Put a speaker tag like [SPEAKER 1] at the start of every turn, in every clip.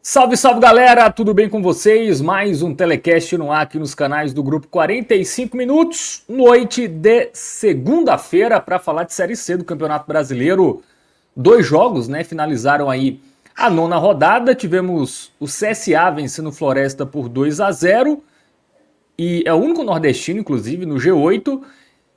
[SPEAKER 1] Salve, salve galera, tudo bem com vocês? Mais um telecast no ar aqui nos canais do Grupo 45 Minutos, noite de segunda-feira para falar de Série C do Campeonato Brasileiro. 2 jogos, né? Finalizaram aí a 9ª rodada, tivemos o CSA vencendo o Floresta por 2-0 e é o único nordestino, inclusive, no G8.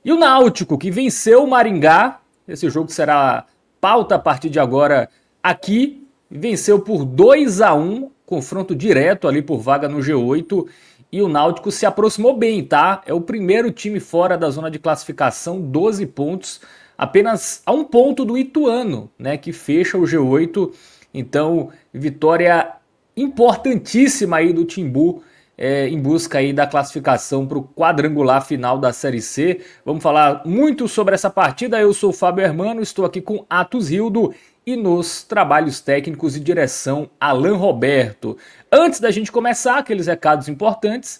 [SPEAKER 1] E o Náutico, que venceu o Maringá, esse jogo será pauta a partir de agora aqui, venceu por 2-1, confronto direto ali por vaga no G8, e o Náutico se aproximou bem, tá? É o primeiro time fora da zona de classificação, 12 pontos, apenas a 1 ponto do Ituano, né, que fecha o G8. Então, vitória importantíssima aí do Timbu, em busca aí da classificação para o quadrangular final da Série C. Vamos falar muito sobre essa partida. Eu sou o Fábio Hermano, estou aqui com Atos Hildo e nos trabalhos técnicos e direção Alan Roberto. Antes da gente começar, aqueles recados importantes,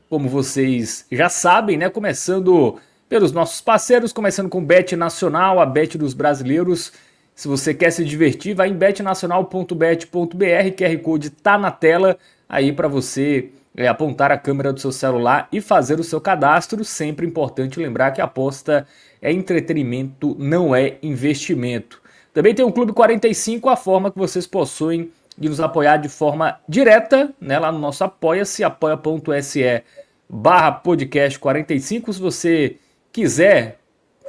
[SPEAKER 1] como vocês já sabem, né? Começando pelos nossos parceiros, começando com Bet Nacional, a Bet dos brasileiros. Se você quer se divertir, vai em betnacional.bet.br, QR Code tá na tela aí para você apontar a câmera do seu celular e fazer o seu cadastro. Sempre importante lembrar que a aposta é entretenimento, não é investimento. Também tem o Clube 45, a forma que vocês possuem de nos apoiar de forma direta, né, lá no nosso Apoia-se, apoia.se/podcast45. Se você quiser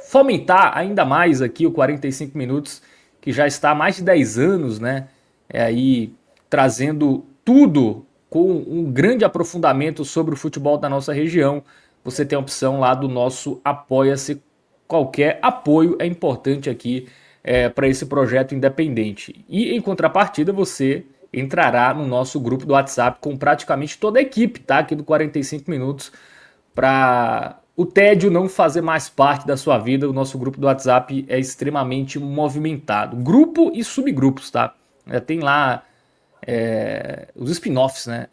[SPEAKER 1] fomentar ainda mais aqui o 45 Minutos, que já está há mais de 10 anos, né, aí trazendo tudo com um grande aprofundamento sobre o futebol da nossa região, você tem a opção lá do nosso Apoia-se. Qualquer apoio é importante aqui para esse projeto independente. E em contrapartida você entrará no nosso grupo do WhatsApp com praticamente toda a equipe, tá, aqui do 45 Minutos, para o tédio não fazer mais parte da sua vida. O nosso grupo do WhatsApp é extremamente movimentado. Grupo e subgrupos, tá? Tem lá os spin-offs, né?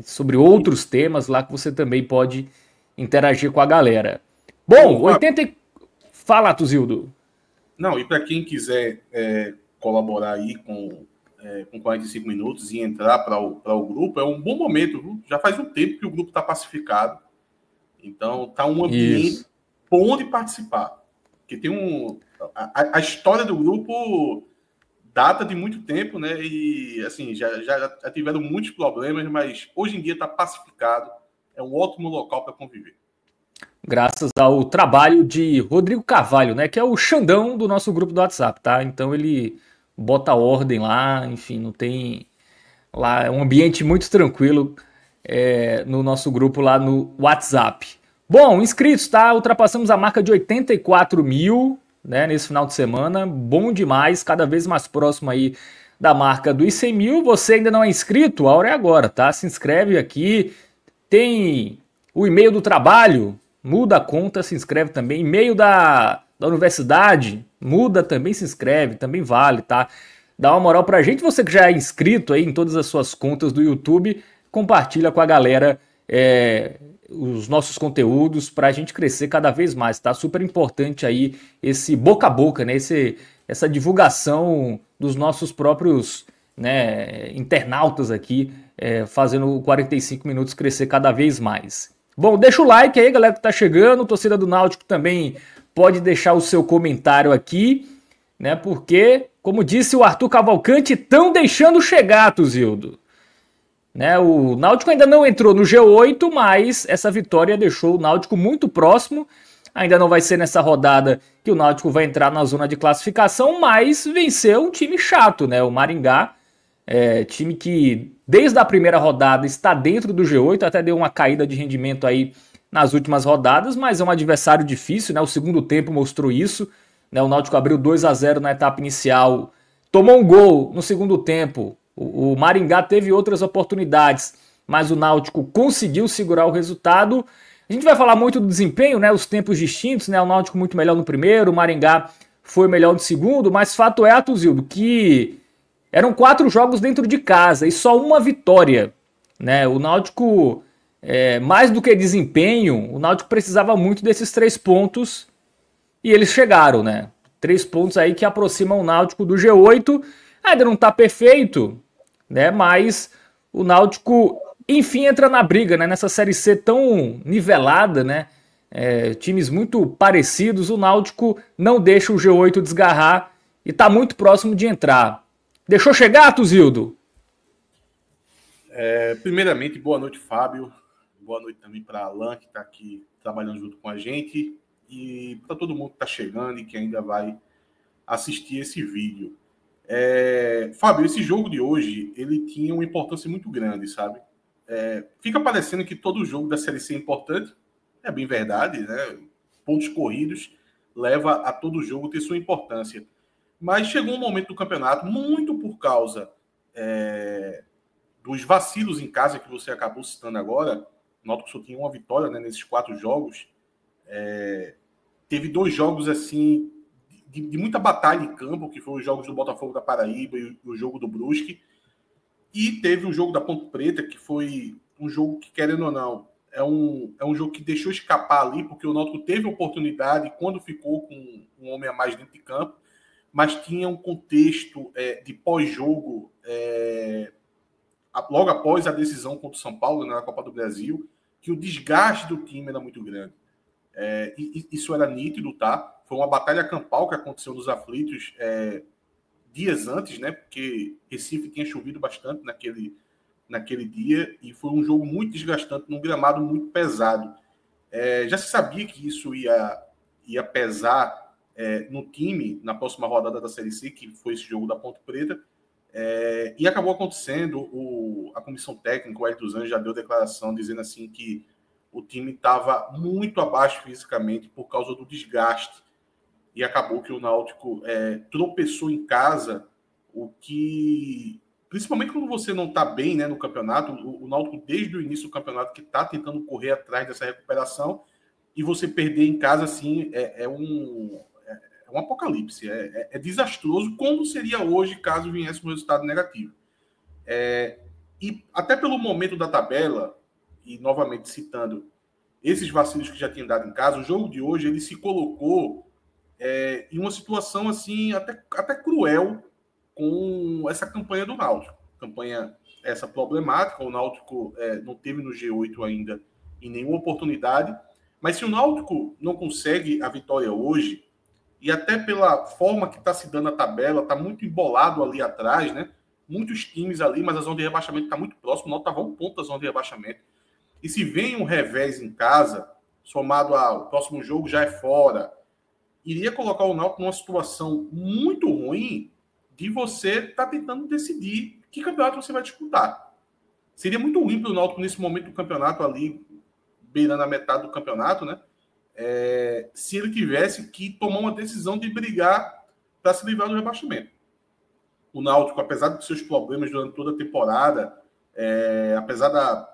[SPEAKER 1] Sobre outros temas lá que você também pode interagir com a galera. Bom, 80... Fala, Tuzildo.
[SPEAKER 2] Não, e para quem quiser colaborar aí com 45 Minutos e entrar para o grupo, é um bom momento, viu? Já faz um tempo que o grupo está pacificado. Então, tá um ambiente bom de participar. Porque tem a história do grupo data de muito tempo, né? E, assim, já tiveram muitos problemas, mas hoje em dia está pacificado. É um ótimo local para conviver.
[SPEAKER 1] Graças ao trabalho de Rodrigo Carvalho, né, que é o Xandão do nosso grupo do WhatsApp, tá? Então ele bota ordem lá, enfim, não tem... Lá é um ambiente muito tranquilo no nosso grupo lá no WhatsApp. Bom, inscritos, tá? Ultrapassamos a marca de 84 mil, né, nesse final de semana. Bom demais, cada vez mais próximo aí da marca dos 100 mil. Você ainda não é inscrito? A hora é agora, tá? Se inscreve aqui. Tem o e-mail do trabalho, muda a conta, se inscreve também. E-mail da universidade, muda também, se inscreve, também vale, tá? Dá uma moral pra gente. Você que já é inscrito aí em todas as suas contas do YouTube, compartilha com a galera os nossos conteúdos pra gente crescer cada vez mais, tá? Super importante aí esse boca a boca, né? Essa divulgação dos nossos próprios, né, internautas aqui, fazendo o 45 Minutos crescer cada vez mais. Bom, deixa o like aí, galera que tá chegando. Torcida do Náutico também pode deixar o seu comentário aqui, né? Porque, como disse o Arthur Cavalcante, estão deixando chegar, Tuzildo. Né? O Náutico ainda não entrou no G8, mas essa vitória deixou o Náutico muito próximo. Ainda não vai ser nessa rodada que o Náutico vai entrar na zona de classificação, mas venceu um time chato, né? O Maringá. Time que desde a primeira rodada está dentro do G8, até deu uma caída de rendimento aí nas últimas rodadas, mas é um adversário difícil, né? O segundo tempo mostrou isso, né? O Náutico abriu 2-0 na etapa inicial, tomou um gol no segundo tempo, o Maringá teve outras oportunidades, mas o Náutico conseguiu segurar o resultado. A gente vai falar muito do desempenho, né? Os tempos distintos, né? O Náutico muito melhor no primeiro, o Maringá foi melhor no segundo, mas fato é, Atuzildo, que eram 4 jogos dentro de casa e só uma vitória, né? O Náutico, mais do que desempenho, o Náutico precisava muito desses 3 pontos e eles chegaram, né? 3 pontos aí que aproximam o Náutico do G8. Ainda não tá perfeito, né? Mas o Náutico, enfim, entra na briga, né? Nessa Série C tão nivelada, né? Times muito parecidos, o Náutico não deixa o G8 desgarrar e está muito próximo de entrar. Deixou chegar, Tuzildo?
[SPEAKER 2] Primeiramente, boa noite, Fábio. Boa noite também para Alan, que está aqui trabalhando junto com a gente. E para todo mundo que está chegando e que ainda vai assistir esse vídeo. Fábio, esse jogo de hoje, ele tinha uma importância muito grande, sabe? Fica parecendo que todo jogo da Série C é importante. É bem verdade, né? Pontos corridos leva a todo jogo ter sua importância. Mas chegou um momento do campeonato, muito por causa dos vacilos em casa que você acabou citando agora. O Náutico só tinha uma vitória, né, nesses 4 jogos. Teve 2 jogos assim de muita batalha em campo, que foram os jogos do Botafogo da Paraíba e o jogo do Brusque. E teve o jogo da Ponte Preta, que foi um jogo que, querendo ou não, é um jogo que deixou escapar ali, porque o Náutico teve oportunidade quando ficou com um homem a mais dentro de campo, mas tinha um contexto de pós-jogo, logo após a decisão contra o São Paulo, na Copa do Brasil, que o desgaste do time era muito grande. Isso era nítido, tá? Foi uma batalha campal que aconteceu nos aflitos dias antes, né? Porque Recife tinha chovido bastante naquele dia e foi um jogo muito desgastante, num gramado muito pesado. Já se sabia que isso ia pesar no time na próxima rodada da Série C, que foi esse jogo da Ponte Preta, e acabou acontecendo. A comissão técnica, o Hélio dos Anjos, já deu declaração dizendo assim que o time estava muito abaixo fisicamente por causa do desgaste. E acabou que o Náutico tropeçou em casa, o que, principalmente quando você não está bem, né, no campeonato, o Náutico, desde o início do campeonato, que está tentando correr atrás dessa recuperação, e você perder em casa, assim, é um apocalipse. É desastroso, como seria hoje caso viesse um resultado negativo. E até pelo momento da tabela, e novamente citando esses vacilos que já tinham dado em casa, o jogo de hoje ele se colocou em uma situação assim até cruel com essa campanha do Náutico. Campanha essa problemática, o Náutico não teve no G8 ainda em nenhuma oportunidade, mas se o Náutico não consegue a vitória hoje, e até pela forma que está se dando a tabela, está muito embolado ali atrás, né? Muitos times ali, mas a zona de rebaixamento está muito próxima, o Náutico estava a 1 ponto da zona de rebaixamento. E se vem um revés em casa, somado ao próximo jogo já é fora, iria colocar o Náutico numa situação muito ruim de você estar tentando decidir que campeonato você vai disputar. Seria muito ruim para o Náutico nesse momento do campeonato ali, beirando a metade do campeonato, né? Se ele tivesse que tomar uma decisão de brigar para se livrar do rebaixamento. O Náutico, apesar dos seus problemas durante toda a temporada, apesar da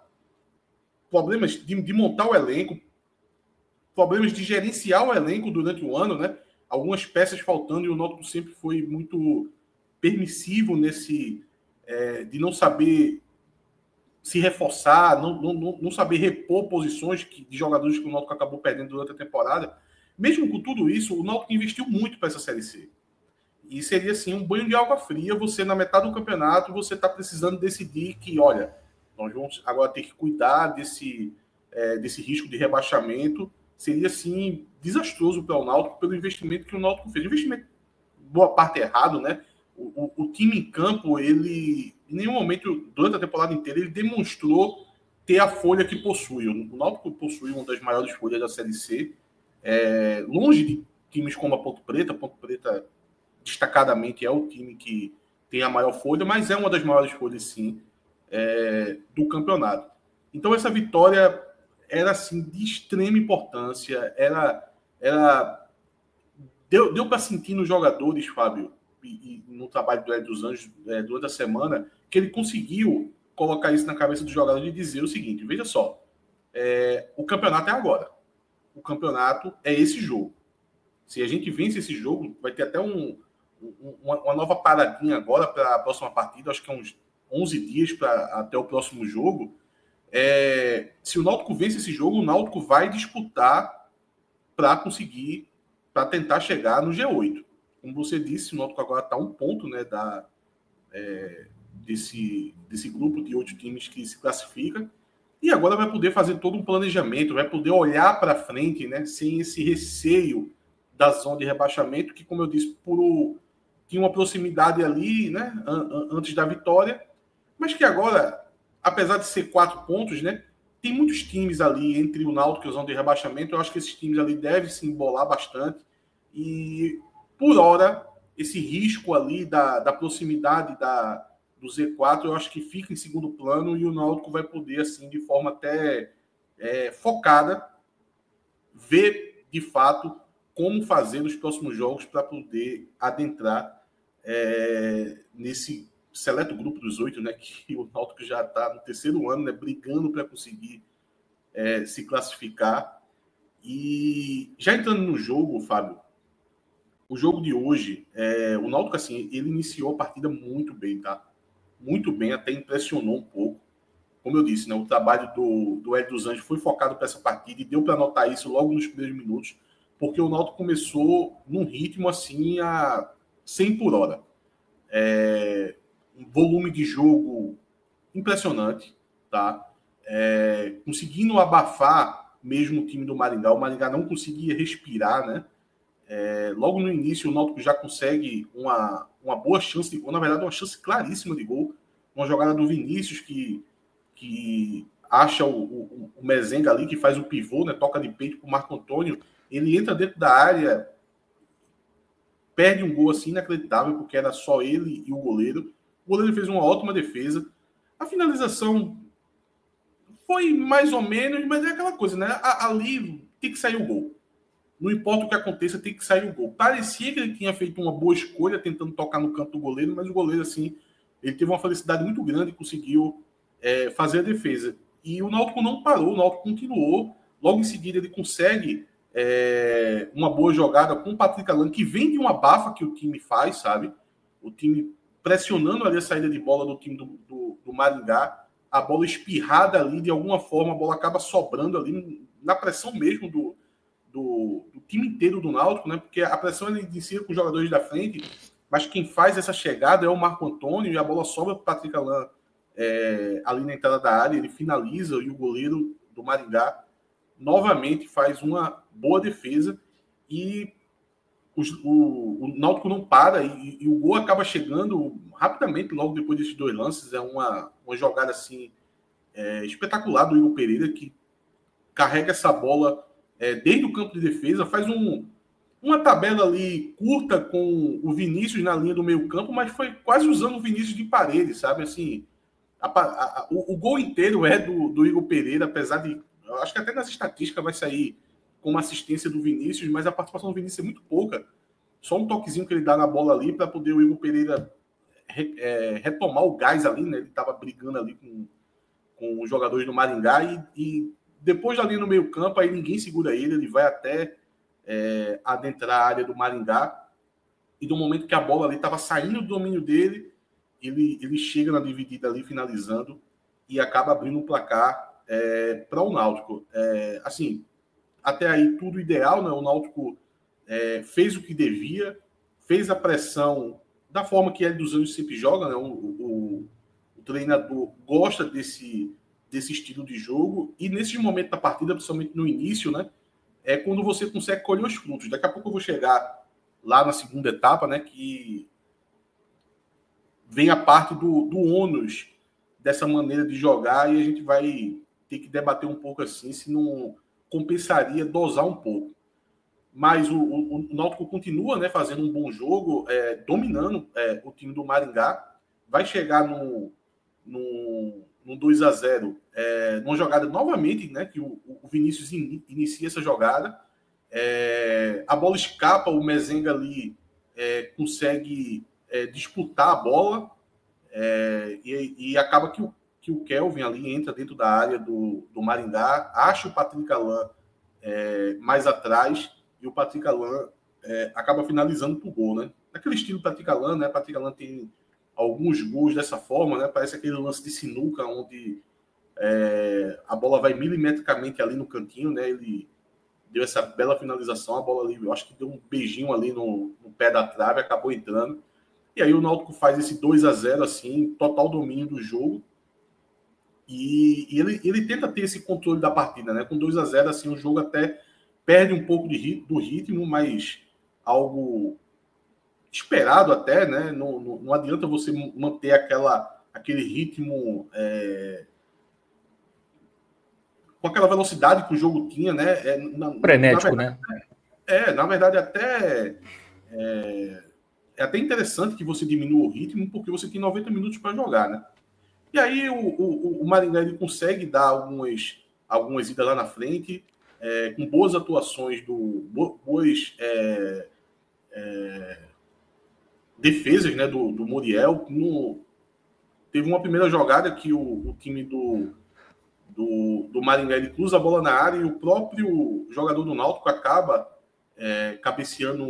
[SPEAKER 2] problemas de montar o elenco, problemas de gerenciar o elenco durante o ano, né? Algumas peças faltando, e o Náutico sempre foi muito permissivo nesse de não saber se reforçar, não saber repor posições de jogadores que o Náutico acabou perdendo durante a temporada. Mesmo com tudo isso, o Náutico investiu muito para essa Série C. E seria assim um banho de água fria. Você, na metade do campeonato, você está precisando decidir que, olha, nós vamos agora ter que cuidar desse risco de rebaixamento. Seria, assim, desastroso para o Náutico pelo investimento que o Náutico fez. Investimento, boa parte errado, né? O time em campo, ele, em nenhum momento, durante a temporada inteira, ele demonstrou ter a folha que possui. O Náutico possui uma das maiores folhas da Série C, longe de times como a Ponte Preta. A Ponte Preta, destacadamente, é o time que tem a maior folha, mas é uma das maiores folhas, sim, do campeonato. Então, essa vitória era, assim, de extrema importância. Deu para sentir nos jogadores, Fábio, e no trabalho do Hélio dos Anjos durante a semana, que ele conseguiu colocar isso na cabeça dos jogadores e dizer o seguinte: veja só, o campeonato é agora. O campeonato é esse jogo. Se a gente vence esse jogo, vai ter até uma nova paradinha agora para a próxima partida, acho que é uns 11 dias até o próximo jogo. Se o Náutico vence esse jogo, o Náutico vai disputar para tentar chegar no G8. Como você disse, o Náutico agora está a 1 ponto, né, desse grupo de 8 times que se classifica, e agora vai poder fazer todo um planejamento, vai poder olhar para frente, né, sem esse receio da zona de rebaixamento, que, como eu disse, tinha uma proximidade ali, né, antes da vitória, mas que agora, apesar de ser 4 pontos, né, tem muitos times ali entre o Náutico e a zona de rebaixamento. Eu acho que esses times ali devem se embolar bastante, e por hora esse risco ali da proximidade do Z4, eu acho que fica em segundo plano, e o Náutico vai poder, assim, de forma até focada, ver de fato como fazer nos próximos jogos para poder adentrar nesse seleto grupo dos 8, né, que o Náutico já está no terceiro ano, né, brigando para conseguir se classificar. E já entrando no jogo, Fábio, o jogo de hoje, o Náutico, assim, ele iniciou a partida muito bem, tá? Muito bem, até impressionou um pouco. Como eu disse, né, o trabalho do Hélio dos Anjos foi focado para essa partida, e deu para notar isso logo nos primeiros minutos, porque o Náutico começou num ritmo assim a 100 por hora. Um volume de jogo impressionante, tá? Conseguindo abafar mesmo o time do Maringá. O Maringá não conseguia respirar, né? Logo no início, o Náutico já consegue uma boa chance de gol, na verdade, uma chance claríssima de gol. Uma jogada do Vinícius que acha o Mezenga ali, que faz o pivô, né? Toca de peito para o Marco Antônio. Ele entra dentro da área, perde um gol assim inacreditável, porque era só ele e o goleiro. O goleiro fez uma ótima defesa. A finalização foi mais ou menos, mas é aquela coisa, né? Ali tem que sair o gol. Não importa o que aconteça, tem que sair o gol. Parecia que ele tinha feito uma boa escolha tentando tocar no canto do goleiro, mas o goleiro, assim, ele teve uma felicidade muito grande e conseguiu fazer a defesa. E o Náutico não parou, o Náutico continuou. Logo em seguida, ele consegue uma boa jogada com o Patrick Alan, que vem de uma bafa que o time faz, sabe? O time pressionando ali a saída de bola do time do Maringá. A bola espirrada ali, de alguma forma, a bola acaba sobrando ali na pressão mesmo do time inteiro do Náutico, né? Porque a pressão ele inicia com os jogadores da frente, mas quem faz essa chegada é o Marco Antônio, e a bola sobra para o Patrick Alan ali na entrada da área. Ele finaliza, e o goleiro do Maringá novamente faz uma boa defesa, e o Náutico não para, e o gol acaba chegando rapidamente logo depois desses 2 lances. É uma jogada assim espetacular do Igor Pereira, que carrega essa bola desde o campo de defesa, faz uma tabela ali curta com o Vinícius na linha do meio campo, mas foi quase usando o Vinícius de parede, sabe? Assim, o gol inteiro é do Igor Pereira, apesar de, eu acho que até nas estatísticas vai sair com uma assistência do Vinícius, mas a participação do Vinícius é muito pouca. Só um toquezinho que ele dá na bola ali para poder o Igor Pereira retomar o gás ali, né? Ele estava brigando ali com os jogadores do Maringá, e depois ali no meio campo, aí ninguém segura ele vai até adentrar a área do Maringá, e do momento que a bola ali estava saindo do domínio dele, ele chega na dividida ali, finalizando, e acaba abrindo o placar para o Náutico. Assim, até aí tudo ideal, né? O Náutico fez o que devia, fez a pressão da forma que ele dos Anjos sempre joga, né? O treinador gosta desse estilo de jogo, e nesse momento da partida, principalmente no início, né? É quando você consegue colher os frutos. Daqui a pouco eu vou chegar lá na segunda etapa, né? Que vem a parte do ônus dessa maneira de jogar, e a gente vai ter que debater um pouco assim, se não compensaria dosar um pouco. Mas o Náutico continua, né, fazendo um bom jogo, dominando o time do Maringá. Vai chegar no 2-0, numa jogada novamente, né, que o Vinícius inicia essa jogada. A bola escapa, o Mezenga ali consegue disputar a bola, e acaba que o Kelvin ali entra dentro da área do Maringá, acha o Patrick Alan mais atrás, e o Patrick Alan acaba finalizando pro gol, né? Naquele estilo Patrick Alan, né? Patrick Alan tem alguns gols dessa forma, né? Parece aquele lance de sinuca, onde a bola vai milimetricamente ali no cantinho, né? Ele deu essa bela finalização, a bola ali, eu acho que deu um beijinho ali no pé da trave, acabou entrando. E aí o Náutico faz esse 2-0 assim, total domínio do jogo. E ele tenta ter esse controle da partida, né? Com 2-0 assim, o jogo até perde um pouco do ritmo, mas algo esperado até, né? Não adianta você manter aquele ritmo com aquela velocidade que o jogo tinha, né?
[SPEAKER 1] Frenético, né?
[SPEAKER 2] Na verdade, é até interessante que você diminua o ritmo, porque você tem 90 minutos para jogar, né? E aí o Maringá ele consegue dar algumas idas lá na frente, com boas atuações, boas defesas, né, do Muriel. Teve uma primeira jogada que o time do Maringá ele cruza a bola na área e o próprio jogador do Náutico acaba cabeceando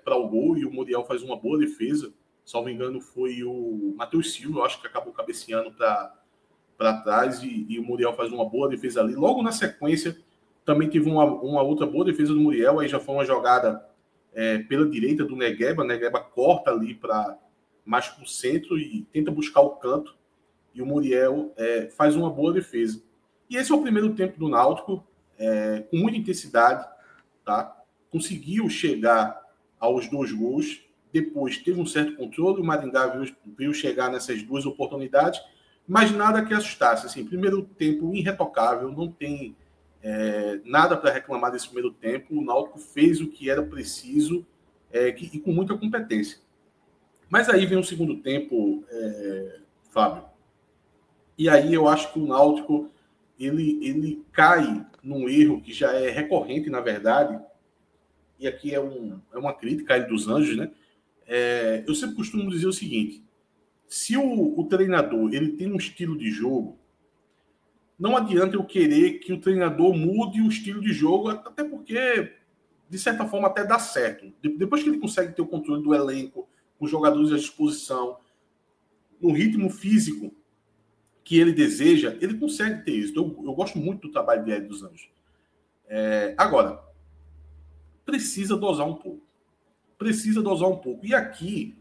[SPEAKER 2] para o gol, e o Muriel faz uma boa defesa. Salvo engano, foi o Matheus Silva, eu acho que acabou cabeceando para trás, e o Muriel faz uma boa defesa ali. Logo na sequência, também teve uma outra boa defesa do Muriel, aí já foi uma jogada pela direita do Negueba. Negueba corta ali mais para o centro e tenta buscar o canto, e o Muriel faz uma boa defesa. E esse é o primeiro tempo do Náutico, com muita intensidade, tá? Conseguiu chegar aos 2 gols, depois teve um certo controle, o Maringá veio chegar nessas 2 oportunidades, mas nada que assustasse. Assim, primeiro tempo irretocável, não tem nada para reclamar desse primeiro tempo. O Náutico fez o que era preciso e com muita competência. Mas aí vem o segundo tempo, Fábio, e aí eu acho que o Náutico ele cai num erro que já é recorrente, na verdade, e aqui é uma crítica aí dos Anjos, né? Eu sempre costumo dizer o seguinte: se o treinador ele tem um estilo de jogo, não adianta eu querer que o treinador mude o estilo de jogo, até porque, de certa forma, até dá certo. Depois que ele consegue ter o controle do elenco, com os jogadores à disposição, no ritmo físico que ele deseja, ele consegue ter isso. Eu gosto muito do trabalho de Hélio dos Anjos. Agora, precisa dosar um pouco. Precisa dosar um pouco. E aqui,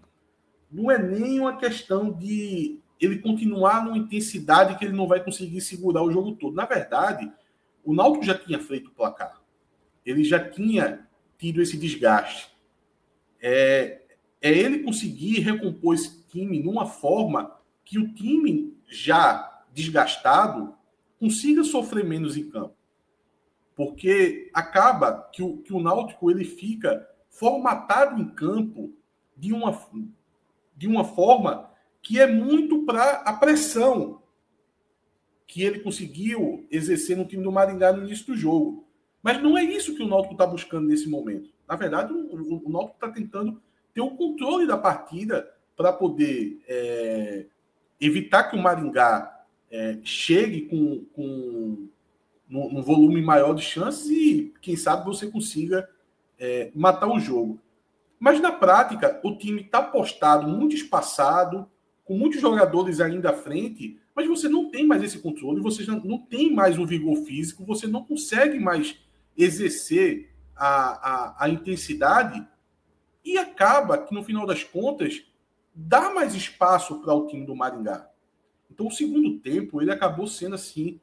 [SPEAKER 2] não é nem uma questão de ele continuar numa intensidade que ele não vai conseguir segurar o jogo todo. Na verdade, o Náutico já tinha feito o placar. Ele já tinha tido esse desgaste. É ele conseguir recompor esse time numa forma que o time já desgastado consiga sofrer menos em campo. Porque acaba que o Náutico ele fica formatado em campo de uma forma que é muito para a pressão que ele conseguiu exercer no time do Maringá no início do jogo. Mas não é isso que o Náutico está buscando nesse momento. Na verdade, o Náutico está tentando ter o controle da partida para poder evitar que o Maringá chegue com num volume maior de chances e, quem sabe, você consiga matar o jogo. Mas, na prática, o time está postado, muito espaçado, com muitos jogadores ainda à frente, mas você não tem mais esse controle, você já não tem mais o vigor físico, você não consegue mais exercer a intensidade, e acaba que, no final das contas, dá mais espaço para o time do Maringá. Então, o segundo tempo, ele acabou sendo, assim,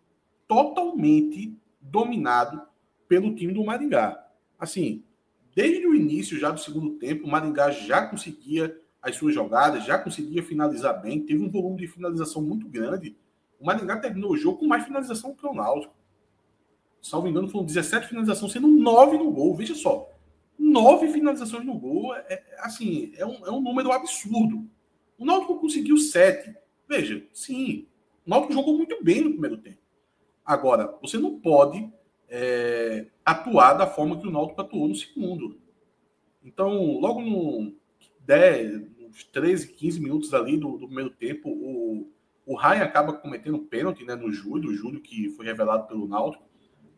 [SPEAKER 2] totalmente dominado pelo time do Maringá. Assim, desde o início já do segundo tempo, o Maringá já conseguia as suas jogadas, já conseguia finalizar bem, teve um volume de finalização muito grande. O Maringá terminou o jogo com mais finalização que o Náutico. Salvo engano, foram 17 finalizações, sendo 9 no gol. Veja só, 9 finalizações no gol é um número absurdo. O Náutico conseguiu 7. Veja, sim, o Náutico jogou muito bem no primeiro tempo. Agora, você não pode atuar da forma que o Náutico atuou no segundo. Então, logo nos 13, 15 minutos ali do primeiro tempo, o Ryan acaba cometendo pênalti, né, no Júlio, o Júlio que foi revelado pelo Náutico.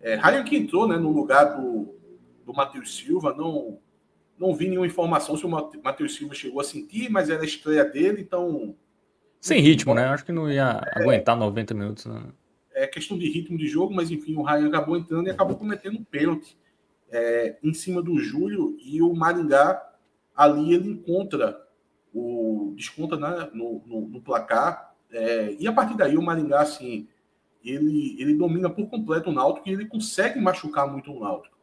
[SPEAKER 2] Ryan que entrou, né, no lugar do Matheus Silva. Não vi nenhuma informação se o Matheus Silva chegou a sentir, mas era a estreia dele, então...
[SPEAKER 1] Sem ritmo, né? Acho que não ia aguentar 90 minutos, né?
[SPEAKER 2] É questão de ritmo de jogo, mas enfim, o Ryan acabou entrando e acabou cometendo um pênalti em cima do Júlio, e o Maringá ali ele encontra desconta, né, no placar. E a partir daí o Maringá, assim, ele domina por completo o Náutico e ele consegue machucar muito o Náutico.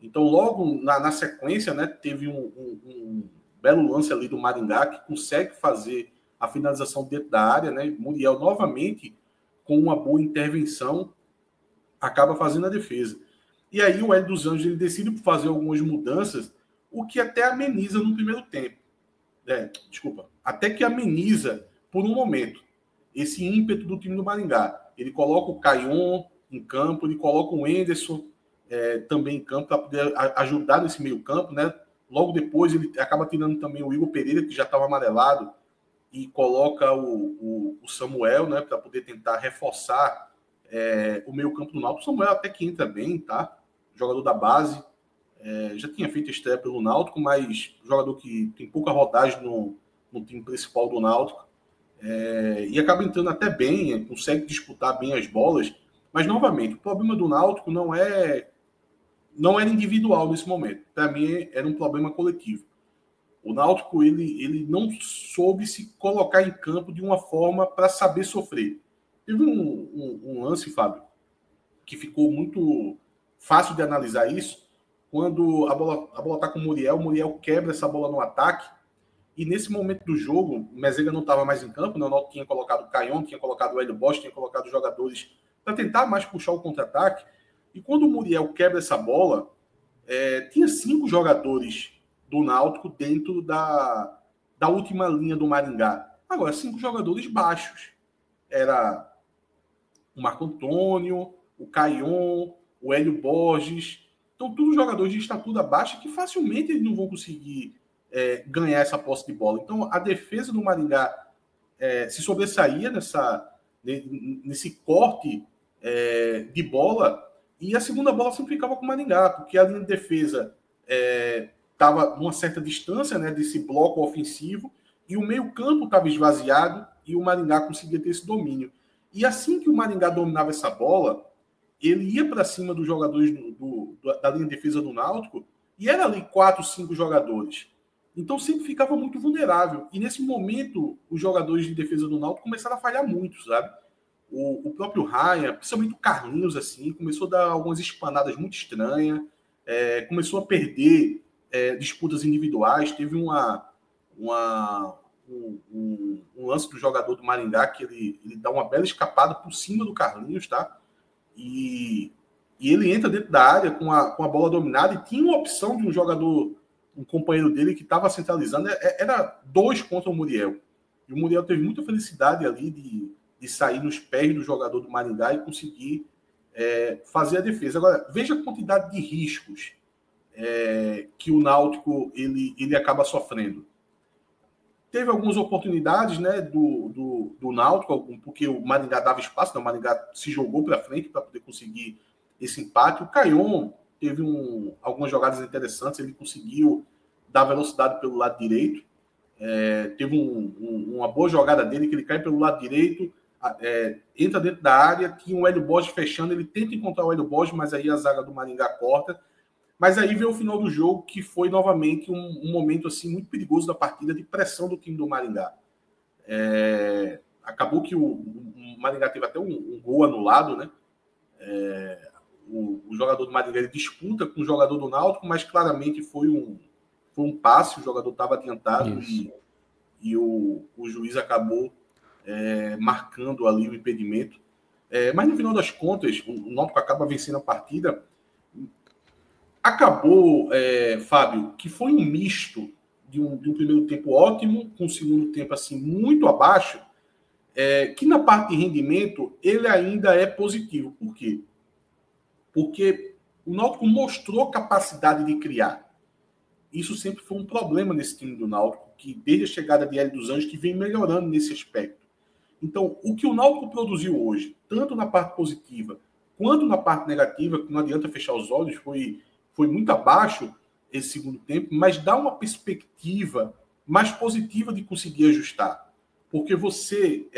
[SPEAKER 2] Então, logo na sequência, né, teve um belo lance ali do Maringá, que consegue fazer a finalização dentro da área, né? Muriel, novamente, com uma boa intervenção, acaba fazendo a defesa. E aí o Hélio dos Anjos ele decide fazer algumas mudanças, o que até ameniza no primeiro tempo. Até que ameniza por um momento esse ímpeto do time do Maringá. Ele coloca o Caion em campo, ele coloca o Enderson também em campo para poder ajudar nesse meio campo, né? Logo depois ele acaba tirando também o Igor Pereira, que já estava amarelado, e coloca o Samuel, né, para poder tentar reforçar o meio campo do Náutico. O Samuel até que entra bem, tá? Jogador da base, já tinha feito estreia pelo Náutico, mas jogador que tem pouca rodagem no time principal do Náutico, e acaba entrando até bem, consegue disputar bem as bolas, mas novamente, o problema do Náutico não era individual nesse momento. Para mim, era um problema coletivo. O Náutico ele não soube se colocar em campo de uma forma para saber sofrer. Teve um lance, Fábio, que ficou muito fácil de analisar isso, quando a bola está com o Muriel quebra essa bola no ataque, e nesse momento do jogo, o Mezenga não estava mais em campo, né? O Náutico tinha colocado o Caion, tinha colocado o Hélio Bosch, tinha colocado os jogadores para tentar mais puxar o contra-ataque, e quando o Muriel quebra essa bola, tinha 5 jogadores do Náutico dentro da última linha do Maringá. Agora, 5 jogadores baixos. Era o Marco Antônio, o Caion, o Hélio Borges. Então, todos jogadores de estatura baixa que facilmente eles não vão conseguir ganhar essa posse de bola. Então, a defesa do Maringá se sobressaía nesse corte de bola, e a segunda bola sempre ficava com o Maringá, porque a linha de defesa estava numa certa distância, né, desse bloco ofensivo, e o meio-campo estava esvaziado e o Maringá conseguia ter esse domínio. E assim que o Maringá dominava essa bola, ele ia para cima dos jogadores da linha de defesa do Náutico, e era ali 4, 5 jogadores. Então sempre ficava muito vulnerável. E nesse momento, os jogadores de defesa do Náutico começaram a falhar muito, sabe? O próprio Ryan, principalmente o Carlinhos, assim, começou a dar algumas espanadas muito estranhas, começou a perder disputas individuais. Teve um lance do jogador do Maringá que ele dá uma bela escapada por cima do Carlinhos, tá? E ele entra dentro da área com a bola dominada, e tinha uma opção de um jogador, um companheiro dele que estava centralizando, era 2 contra o Muriel. E o Muriel teve muita felicidade ali de sair nos pés do jogador do Maringá e conseguir fazer a defesa. Agora, veja a quantidade de riscos que o Náutico ele acaba sofrendo. Teve algumas oportunidades, né, do Náutico, porque o Maringá dava espaço, né, o Maringá se jogou para frente para poder conseguir esse empate. O Caion teve algumas jogadas interessantes, ele conseguiu dar velocidade pelo lado direito. Teve uma boa jogada dele, que ele cai pelo lado direito, entra dentro da área, tinha o Hélio Borges fechando, ele tenta encontrar o Hélio Borges, mas aí a zaga do Maringá corta. Mas aí veio o final do jogo, que foi novamente um momento assim muito perigoso da partida, de pressão do time do Maringá. Acabou que o Maringá teve até um gol anulado, né? O jogador do Maringá ele disputa com o jogador do Náutico, mas claramente foi um passe, o jogador estava adiantado e o juiz acabou marcando ali o impedimento. Mas no final das contas, o Náutico acaba vencendo a partida. Acabou, Fábio, que foi um misto de um primeiro tempo ótimo, com um segundo tempo assim muito abaixo, que na parte de rendimento ele ainda é positivo. Por quê? Porque o Náutico mostrou capacidade de criar. Isso sempre foi um problema nesse time do Náutico, que desde a chegada de Hélio dos Anjos, que vem melhorando nesse aspecto. Então, o que o Náutico produziu hoje, tanto na parte positiva quanto na parte negativa, que não adianta fechar os olhos, foi muito abaixo esse segundo tempo, mas dá uma perspectiva mais positiva de conseguir ajustar. Porque você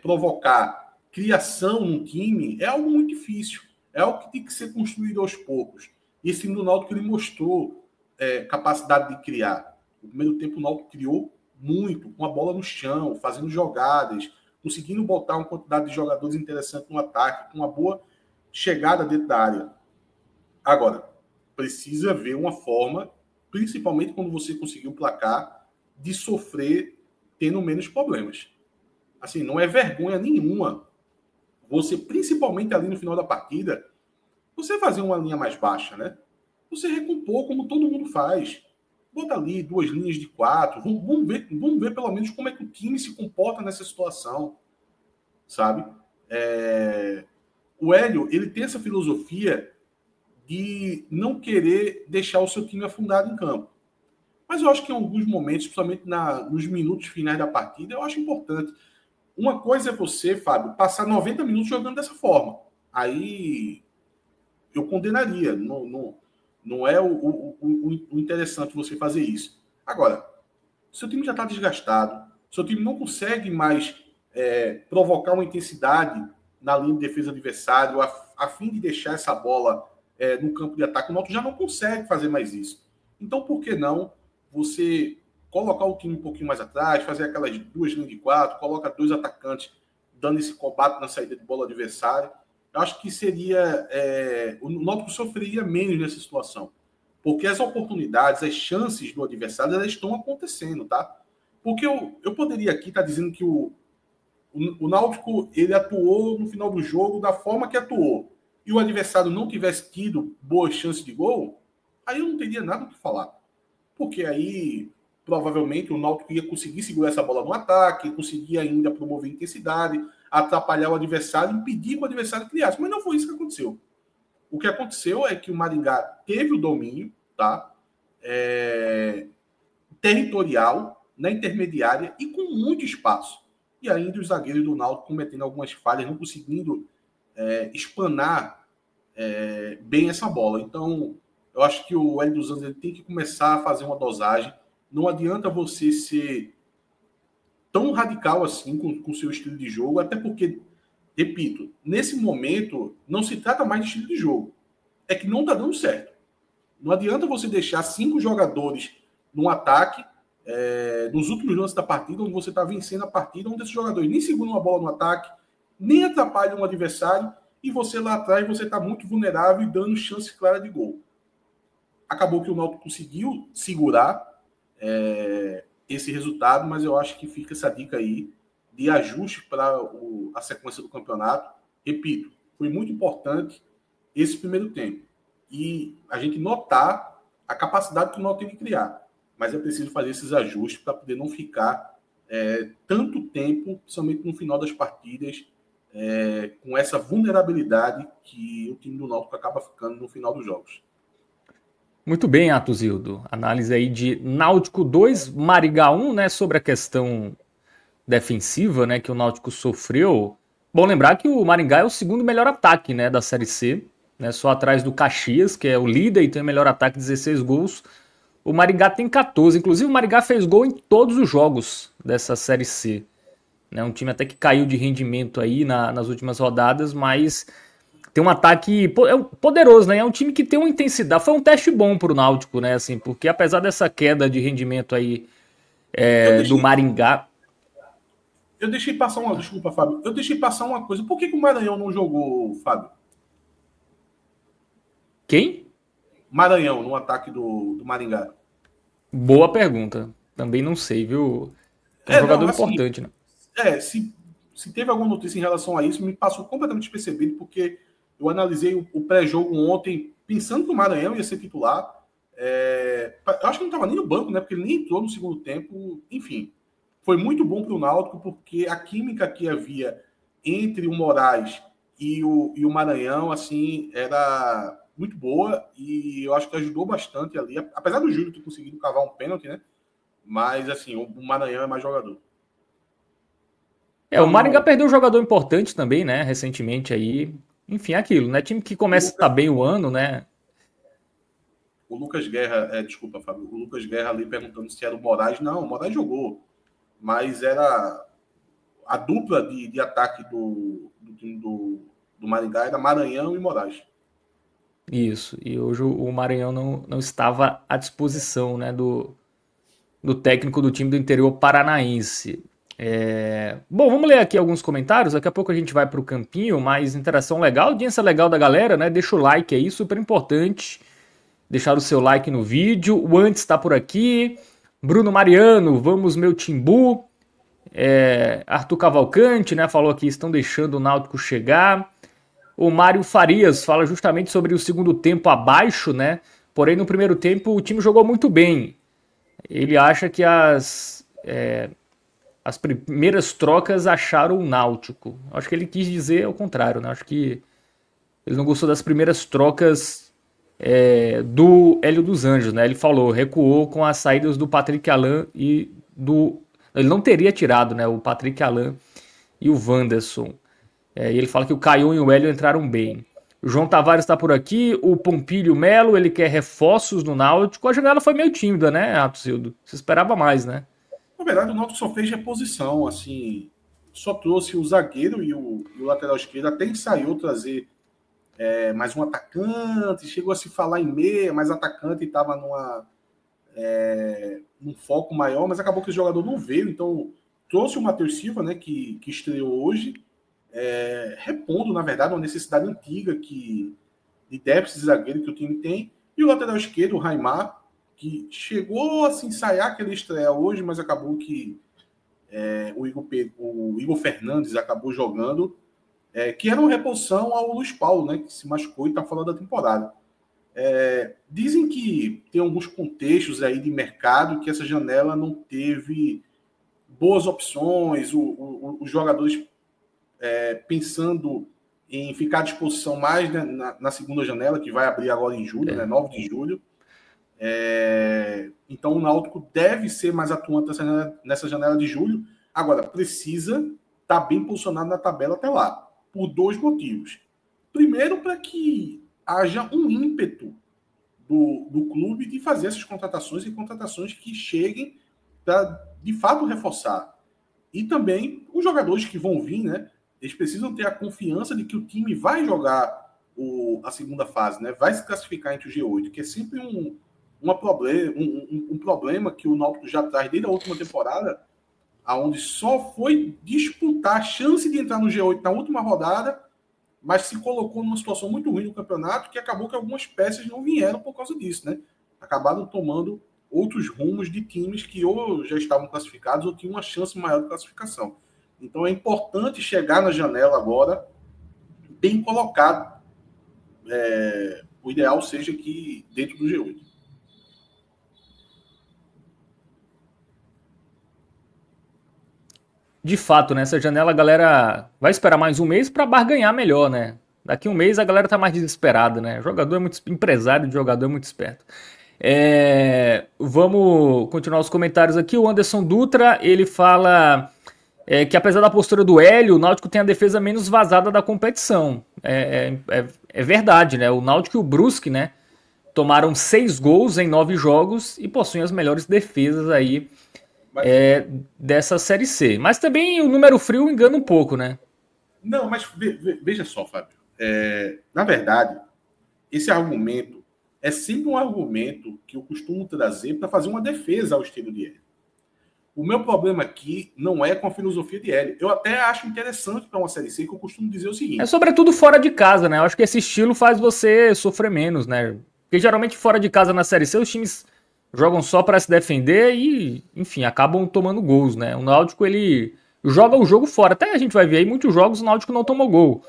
[SPEAKER 2] provocar criação num time é algo muito difícil. É algo que tem que ser construído aos poucos. E esse time do Náutico ele mostrou capacidade de criar. No primeiro tempo, o Náutico criou muito, com a bola no chão, fazendo jogadas, conseguindo botar uma quantidade de jogadores interessante no ataque, com uma boa chegada dentro da área. Agora, precisa ver uma forma, principalmente quando você conseguir um placar, de sofrer tendo menos problemas. Assim, não é vergonha nenhuma você, principalmente ali no final da partida, você fazer uma linha mais baixa, né? Você recompor como todo mundo faz. Bota ali 2 linhas de 4. Vamos ver pelo menos como é que o time se comporta nessa situação, sabe? O Hélio, ele tem essa filosofia de não querer deixar o seu time afundado em campo. Mas eu acho que em alguns momentos, principalmente nos minutos finais da partida, eu acho importante. Uma coisa é você, Fábio, passar 90 minutos jogando dessa forma. Aí eu condenaria. Não é o interessante você fazer isso. Agora, seu time já está desgastado, seu time não consegue mais provocar uma intensidade na linha de defesa adversário a fim de deixar essa bola no campo de ataque. O Náutico já não consegue fazer mais isso. Então, por que não você colocar o time um pouquinho mais atrás, fazer aquelas 2 linhas de 4, coloca 2 atacantes dando esse combate na saída de bola adversária? Eu acho que seria... o Náutico sofreria menos nessa situação. Porque as oportunidades, as chances do adversário, elas estão acontecendo, tá? Porque eu poderia aqui estar dizendo que o Náutico ele atuou no final do jogo da forma que atuou e o adversário não tivesse tido boas chances de gol, aí eu não teria nada o que falar. Porque aí, provavelmente, o Náutico ia conseguir segurar essa bola no ataque, conseguir ainda promover intensidade, atrapalhar o adversário, impedir que o adversário criasse. Mas não foi isso que aconteceu. O que aconteceu é que o Maringá teve o domínio, tá? Territorial, na intermediária e com muito espaço. E ainda os zagueiros do Náutico cometendo algumas falhas, não conseguindo espanar bem essa bola. Então, eu acho que o Hélio dos Anjos ele tem que começar a fazer uma dosagem. Não adianta você ser tão radical assim com o seu estilo de jogo, até porque, repito, nesse momento não se trata mais de estilo de jogo. É que não está dando certo. Não adianta você deixar 5 jogadores no ataque nos últimos lances da partida, onde você está vencendo a partida, onde esses jogadores nem seguram a bola no ataque, nem atrapalham o adversário, e você lá atrás você está muito vulnerável e dando chance clara de gol. Acabou que o Náutico conseguiu segurar esse resultado, mas eu acho que fica essa dica aí de ajuste para a sequência do campeonato. Repito, foi muito importante esse primeiro tempo. E a gente notar a capacidade que o Náutico tem de criar. Mas é preciso fazer esses ajustes para poder não ficar tanto tempo, principalmente no final das partidas, com essa vulnerabilidade que o time do Náutico acaba ficando no final dos jogos.
[SPEAKER 1] Muito bem, Atuzildo. Análise aí de Náutico 2, Maringá 1, né, sobre a questão defensiva, né, que o Náutico sofreu. Bom lembrar que o Maringá é o segundo melhor ataque, né, da Série C, né, só atrás do Caxias, que é o líder e tem o melhor ataque, 16 gols. O Maringá tem 14, inclusive o Maringá fez gol em todos os jogos dessa Série C. Né, um time até que caiu de rendimento aí nas últimas rodadas, mas tem um ataque poderoso, né? É um time que tem uma intensidade. Foi um teste bom pro Náutico, né? Assim, porque apesar dessa queda de rendimento aí do Maringá.
[SPEAKER 2] Eu deixei passar uma. Desculpa, Fábio. Eu deixei passar uma coisa. Por que o Maranhão não jogou, Fábio?
[SPEAKER 1] Quem?
[SPEAKER 2] Maranhão, no ataque do Maringá.
[SPEAKER 1] Boa pergunta. Também não sei, viu? É um jogador importante, né?
[SPEAKER 2] Se teve alguma notícia em relação a isso, me passou completamente despercebido, porque eu analisei o pré-jogo ontem, pensando que o Maranhão ia ser titular. Eu acho que não estava nem no banco, né? Porque ele nem entrou no segundo tempo. Enfim, foi muito bom para o Náutico, porque a química que havia entre o Moraes e o Maranhão, assim, era muito boa, e eu acho que ajudou bastante ali, apesar do Júlio ter conseguido cavar um pênalti, né? Mas, assim, o Maranhão é mais jogador.
[SPEAKER 1] O Maringá perdeu um jogador importante também, né? Recentemente aí. Enfim, aquilo, né? Time que começa bem o ano, né?
[SPEAKER 2] O Lucas Guerra, desculpa, Fábio, o Lucas Guerra ali perguntando se era o Moraes. Não, o Moraes jogou, mas era a dupla de ataque do time do Maringá era Maranhão e Moraes.
[SPEAKER 1] Isso, e hoje o Maranhão não estava à disposição, né, do do técnico do time do interior paranaense. Bom, vamos ler aqui alguns comentários, daqui a pouco a gente vai para o campinho, mais interação legal, audiência legal da galera, né? Deixa o like aí, super importante, deixar o seu like no vídeo. O Antes está por aqui, Bruno Mariano, vamos meu Timbu, Arthur Cavalcante, né? Falou aqui, estão deixando o Náutico chegar. O Mário Farias fala justamente sobre o segundo tempo abaixo, né? Porém, no primeiro tempo o time jogou muito bem. Ele acha que as primeiras trocas acharam o Náutico. Acho que ele quis dizer ao contrário, né? Acho que ele não gostou das primeiras trocas do Hélio dos Anjos, né? Ele falou, recuou com as saídas do Patrick Alain e do... Ele não teria tirado, né? O Patrick Alain e o Wanderson. E ele fala que o Caion e o Hélio entraram bem. O João Tavares está por aqui. O Pompílio Melo, ele quer reforços no Náutico. A janela foi meio tímida, né, Atucildo? Você esperava mais, né?
[SPEAKER 2] Na verdade, o Náutico só fez reposição, assim, só trouxe o zagueiro e o lateral esquerdo, até ensaiou trazer mais um atacante, chegou a se falar em meia, mas atacante estava num foco maior, mas acabou que o jogador não veio, então trouxe o Matheus Silva, né, que estreou hoje, repondo, na verdade, uma necessidade antiga de déficit de zagueiro que o time tem, e o lateral esquerdo, o Raimar, que chegou a se ensaiar que ele estreia hoje, mas acabou que o Igor Fernandes acabou jogando, que era uma reposição ao Luiz Paulo, né, que se machucou e está falando da temporada. Dizem que tem alguns contextos aí de mercado que essa janela não teve boas opções, os jogadores pensando em ficar à disposição mais, né, na segunda janela, que vai abrir agora em julho, né, 9 de julho. Então o Náutico deve ser mais atuante nessa janela de julho. Agora, precisa estar bem posicionado na tabela até lá, por dois motivos. Primeiro, para que haja um ímpeto do clube de fazer essas contratações e contratações que cheguem para, de fato, reforçar. E também os jogadores que vão vir, né? Eles precisam ter a confiança de que o time vai jogar a segunda fase, né? Vai se classificar entre o G8, que é sempre um problema que o Náutico já traz desde a última temporada, onde só foi disputar a chance de entrar no G8 na última rodada, mas se colocou numa situação muito ruim no campeonato, que acabou que algumas peças não vieram por causa disso, né? Acabaram tomando outros rumos de times que ou já estavam classificados ou tinham uma chance maior de classificação. Então é importante chegar na janela agora bem colocado. O ideal seja que dentro do G8.
[SPEAKER 1] De fato, nessa janela a galera vai esperar mais um mês para barganhar melhor, né? Daqui um mês a galera tá mais desesperada, né? Empresário de jogador é muito esperto. Vamos continuar os comentários aqui. O Anderson Dutra, ele fala que apesar da postura do Hélio, o Náutico tem a defesa menos vazada da competição. É verdade, né? O Náutico e o Brusque, né? Tomaram 6 gols em 9 jogos e possuem as melhores defesas aí dessa Série C. Mas também o número frio engana um pouco, né?
[SPEAKER 2] Não, mas veja só, Fábio. Na verdade, esse argumento é sempre um argumento que eu costumo trazer para fazer uma defesa ao estilo de Hélio. O meu problema aqui não é com a filosofia de Hélio. Eu até acho interessante para uma Série C, que eu costumo dizer o seguinte...
[SPEAKER 1] sobretudo fora de casa, né? Eu acho que esse estilo faz você sofrer menos, né? Porque geralmente fora de casa na Série C os times jogam só para se defender e, enfim, acabam tomando gols, né? O Náutico, ele joga o jogo fora. Até a gente vai ver aí, muitos jogos o Náutico não tomou gol.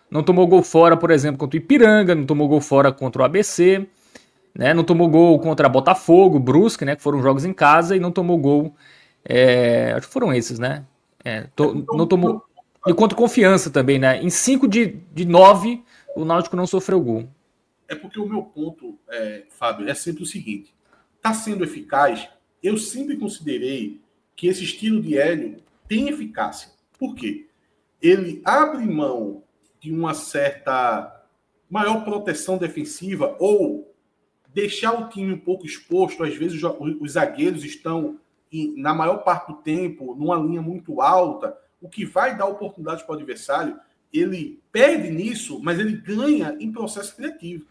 [SPEAKER 1] Não tomou gol fora, por exemplo, contra o Ipiranga, não tomou gol fora contra o ABC, né? Não tomou gol contra Botafogo, Brusque, né? Que foram jogos em casa, e não tomou gol... acho que foram esses, né? Não tomou... E contra Confiança também, né? Em 5 de 9, o Náutico não sofreu gol.
[SPEAKER 2] É porque o meu ponto, Fábio, é sempre o seguinte. Está sendo eficaz? Eu sempre considerei que esse estilo de Hélio tem eficácia. Por quê? Ele abre mão de uma certa maior proteção defensiva ou deixar o time um pouco exposto. Às vezes os zagueiros estão, na maior parte do tempo, numa linha muito alta, o que vai dar oportunidade para o adversário. Ele perde nisso, mas ele ganha em processo criativo.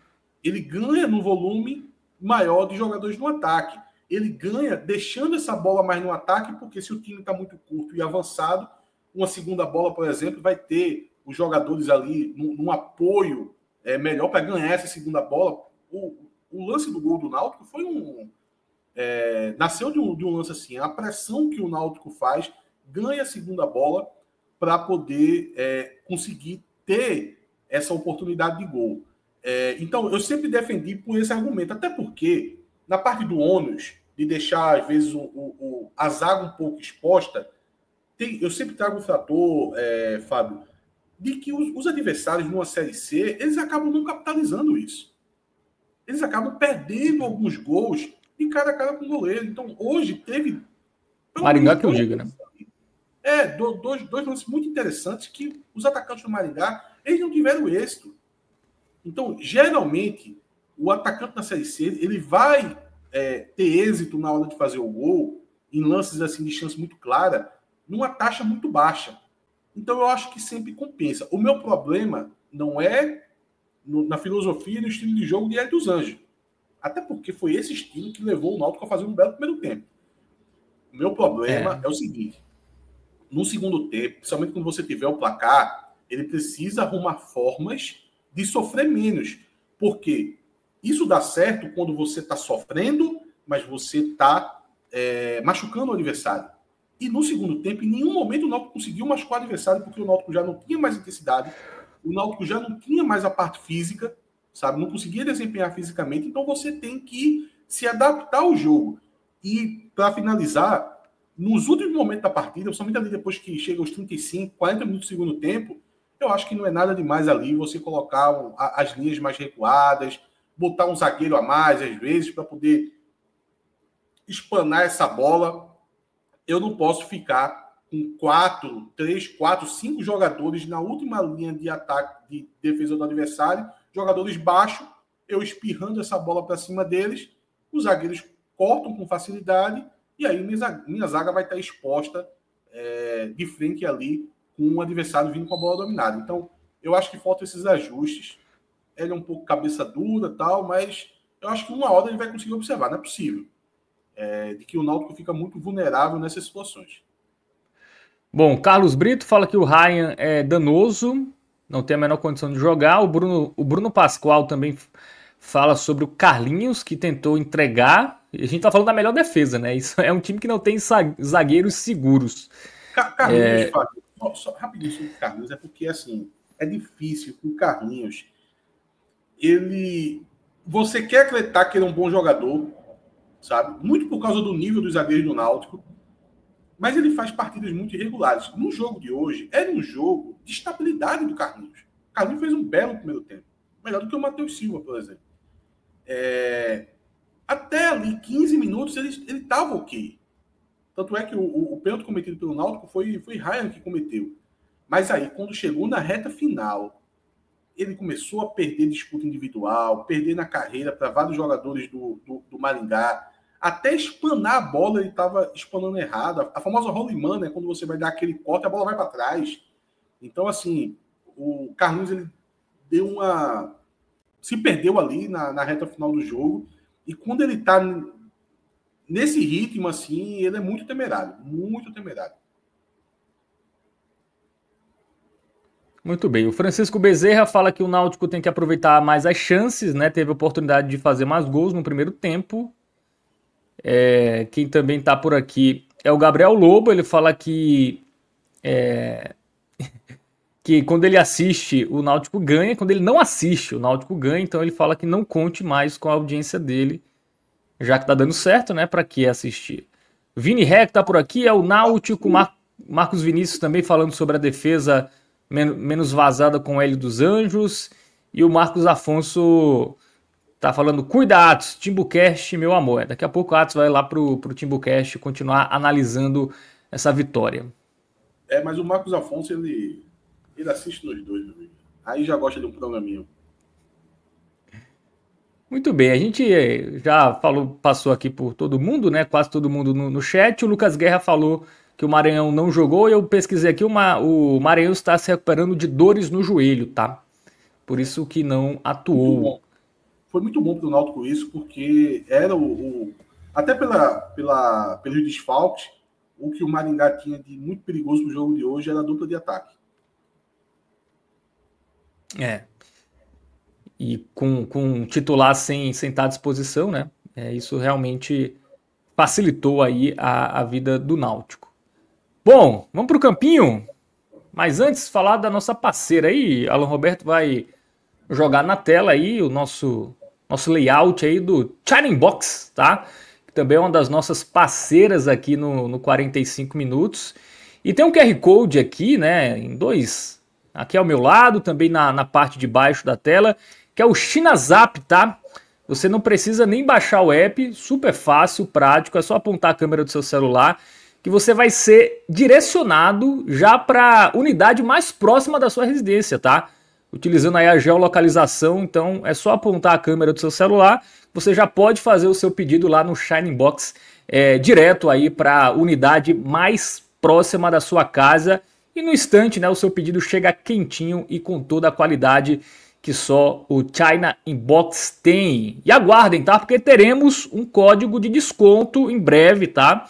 [SPEAKER 2] Ele ganha no volume maior de jogadores no ataque. ele ganha deixando essa bola mais no ataque, porque se o time está muito curto e avançado, uma segunda bola, por exemplo, vai ter os jogadores ali num apoio melhor para ganhar essa segunda bola. O lance do gol do Náutico foi nasceu de um lance assim, a pressão que o Náutico faz, ganha a segunda bola para poder conseguir ter essa oportunidade de gol. Então, eu sempre defendi por esse argumento, até porque, na parte do ônus, de deixar, às vezes, a zaga um pouco exposta, eu sempre trago o fator, Fábio, de que os adversários numa Série C, eles acabam não capitalizando isso. Eles acabam perdendo alguns gols de cara a cara com o goleiro. Então, hoje teve...
[SPEAKER 1] Maringá que eu diga, né?
[SPEAKER 2] Dois lances muito interessantes que os atacantes do Maringá, eles não tiveram êxito. Então, geralmente, o atacante na Série C, ele vai ter êxito na hora de fazer o gol, em lances assim de chance muito clara, numa taxa muito baixa. Então, eu acho que sempre compensa. O meu problema não é na filosofia e no estilo de jogo de Hélio dos Anjos. Até porque foi esse estilo que levou o Náutico a fazer um belo primeiro tempo. O meu problema é o seguinte. No segundo tempo, principalmente quando você tiver o placar, ele precisa arrumar formas de sofrer menos. Porque isso dá certo quando você está sofrendo, mas você está machucando o adversário. E no segundo tempo, em nenhum momento o Náutico conseguiu machucar o adversário, porque o Náutico já não tinha mais intensidade, o Náutico já não tinha mais a parte física, sabe? Não conseguia desempenhar fisicamente, então você tem que se adaptar ao jogo. E, para finalizar, nos últimos momentos da partida, principalmente ali depois que chega aos 35, 40 minutos do segundo tempo, eu acho que não é nada demais ali você colocar as linhas mais recuadas, botar um zagueiro a mais, às vezes, para poder espanar essa bola. Eu não posso ficar com 3, 4, 5 jogadores na última linha de ataque, de defesa do adversário, jogadores baixos, eu espirrando essa bola para cima deles, os zagueiros cortam com facilidade, e aí minha zaga vai estar exposta de frente ali, com o adversário vindo com a bola dominada. Então, eu acho que faltam esses ajustes. Ele é um pouco cabeça dura, tal, mas eu acho que uma hora ele vai conseguir observar, não é possível. De que o Náutico fica muito vulnerável nessas situações.
[SPEAKER 1] Bom, Carlos Brito fala que o Ryan é danoso, não tem a menor condição de jogar. O Bruno Pascoal também fala sobre o Carlinhos, que tentou entregar. E a gente tá falando da melhor defesa, né? Isso é um time que não tem zagueiros seguros.
[SPEAKER 2] Carlinhos, Fábio, só rapidinho sobre o Carlinhos, é porque, assim, é difícil com o Carlinhos. Você quer acreditar que ele é um bom jogador, sabe? Muito por causa do nível dos zagueiros do Náutico, mas ele faz partidas muito irregulares. No jogo de hoje, era um jogo de estabilidade do Carlinhos. O Carlinhos fez um belo primeiro tempo. Melhor do que o Matheus Silva, por exemplo. Até ali, 15 minutos, ele estava ok. Tanto é que o pênalti cometido pelo Náutico foi Ryan que cometeu. Mas aí, quando chegou na reta final, ele começou a perder disputa individual, perder na carreira para vários jogadores do Maringá. Até espanar a bola, ele estava espanando errado. A famosa rolimã, né? Quando você vai dar aquele corte, a bola vai para trás. Então, assim, o Carlinhos, ele se perdeu ali na reta final do jogo. E quando ele está nesse ritmo, assim, ele é muito temerário. Muito temerário.
[SPEAKER 1] Muito bem. O Francisco Bezerra fala que o Náutico tem que aproveitar mais as chances, né? Teve a oportunidade de fazer mais gols no primeiro tempo. Quem também está por aqui é o Gabriel Lobo. Ele fala que quando ele assiste, o Náutico ganha. Quando ele não assiste, o Náutico ganha. Então ele fala que não conte mais com a audiência dele, já que tá dando certo, né? Para que assistir? Vini Rec tá por aqui, é o Náutico. Marcos Vinícius também falando sobre a defesa menos vazada com o Hélio dos Anjos. E o Marcos Afonso tá falando, cuida, Atos, Timbucast, meu amor. Daqui a pouco o Atos vai lá pro Timbucast continuar analisando essa vitória.
[SPEAKER 2] Mas o Marcos Afonso, ele assiste nos dois, meu amigo. Aí já gosta de um programinho.
[SPEAKER 1] Muito bem, a gente já passou aqui por todo mundo, né? Quase todo mundo no chat. O Lucas Guerra falou que o Maranhão não jogou. Eu pesquisei aqui, o Maranhão está se recuperando de dores no joelho, tá? Por isso que não atuou.
[SPEAKER 2] Foi muito bom para o Náutico isso, porque era Até pelos desfalques, o que o Maringá tinha de muito perigoso no jogo de hoje era a dupla de ataque.
[SPEAKER 1] E com um titular sem estar à disposição, né? Isso realmente facilitou aí a vida do Náutico. Bom, vamos para o campinho? Mas antes, falar da nossa parceira aí, Alan Roberto vai jogar na tela aí o nosso layout aí do Shining Box, tá? Que também é uma das nossas parceiras aqui no 45 minutos. E tem um QR Code aqui, né, aqui ao meu lado, também na parte de baixo da tela, que é o Chinazap, tá? Você não precisa nem baixar o app, super fácil, prático, é só apontar a câmera do seu celular que você vai ser direcionado já para a unidade mais próxima da sua residência, tá? Utilizando aí a geolocalização, então é só apontar a câmera do seu celular, você já pode fazer o seu pedido lá no Shining Box direto aí para a unidade mais próxima da sua casa e no instante, né, o seu pedido chega quentinho e com toda a qualidade que só o China Inbox tem. E aguardem, tá? Porque teremos um código de desconto em breve, tá?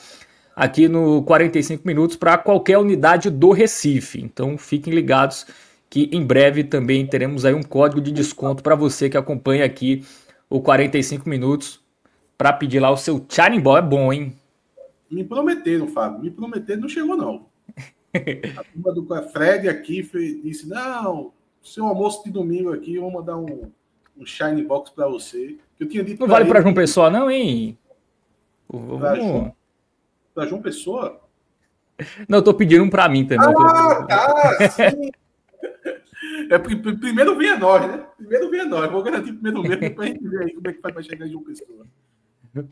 [SPEAKER 1] Aqui no 45 minutos para qualquer unidade do Recife. Então fiquem ligados que em breve também teremos aí um código de desconto para você que acompanha aqui o 45 minutos para pedir lá o seu Shining Ball. É bom, hein?
[SPEAKER 2] Me prometeram, Fábio. Me prometeram, não chegou não. A turma do Fred aqui disse, não, seu almoço de domingo aqui, eu vou mandar um Shining Box para você. Eu tinha dito
[SPEAKER 1] não vale para João Pessoa não, hein?
[SPEAKER 2] Para João Pessoa?
[SPEAKER 1] Não, eu tô pedindo um para mim também.
[SPEAKER 2] Tá, sim. Primeiro vem a nós, né? Primeiro vem a nós. Vou garantir primeiro mesmo, depois a gente vê aí como é que faz para chegar em João Pessoa.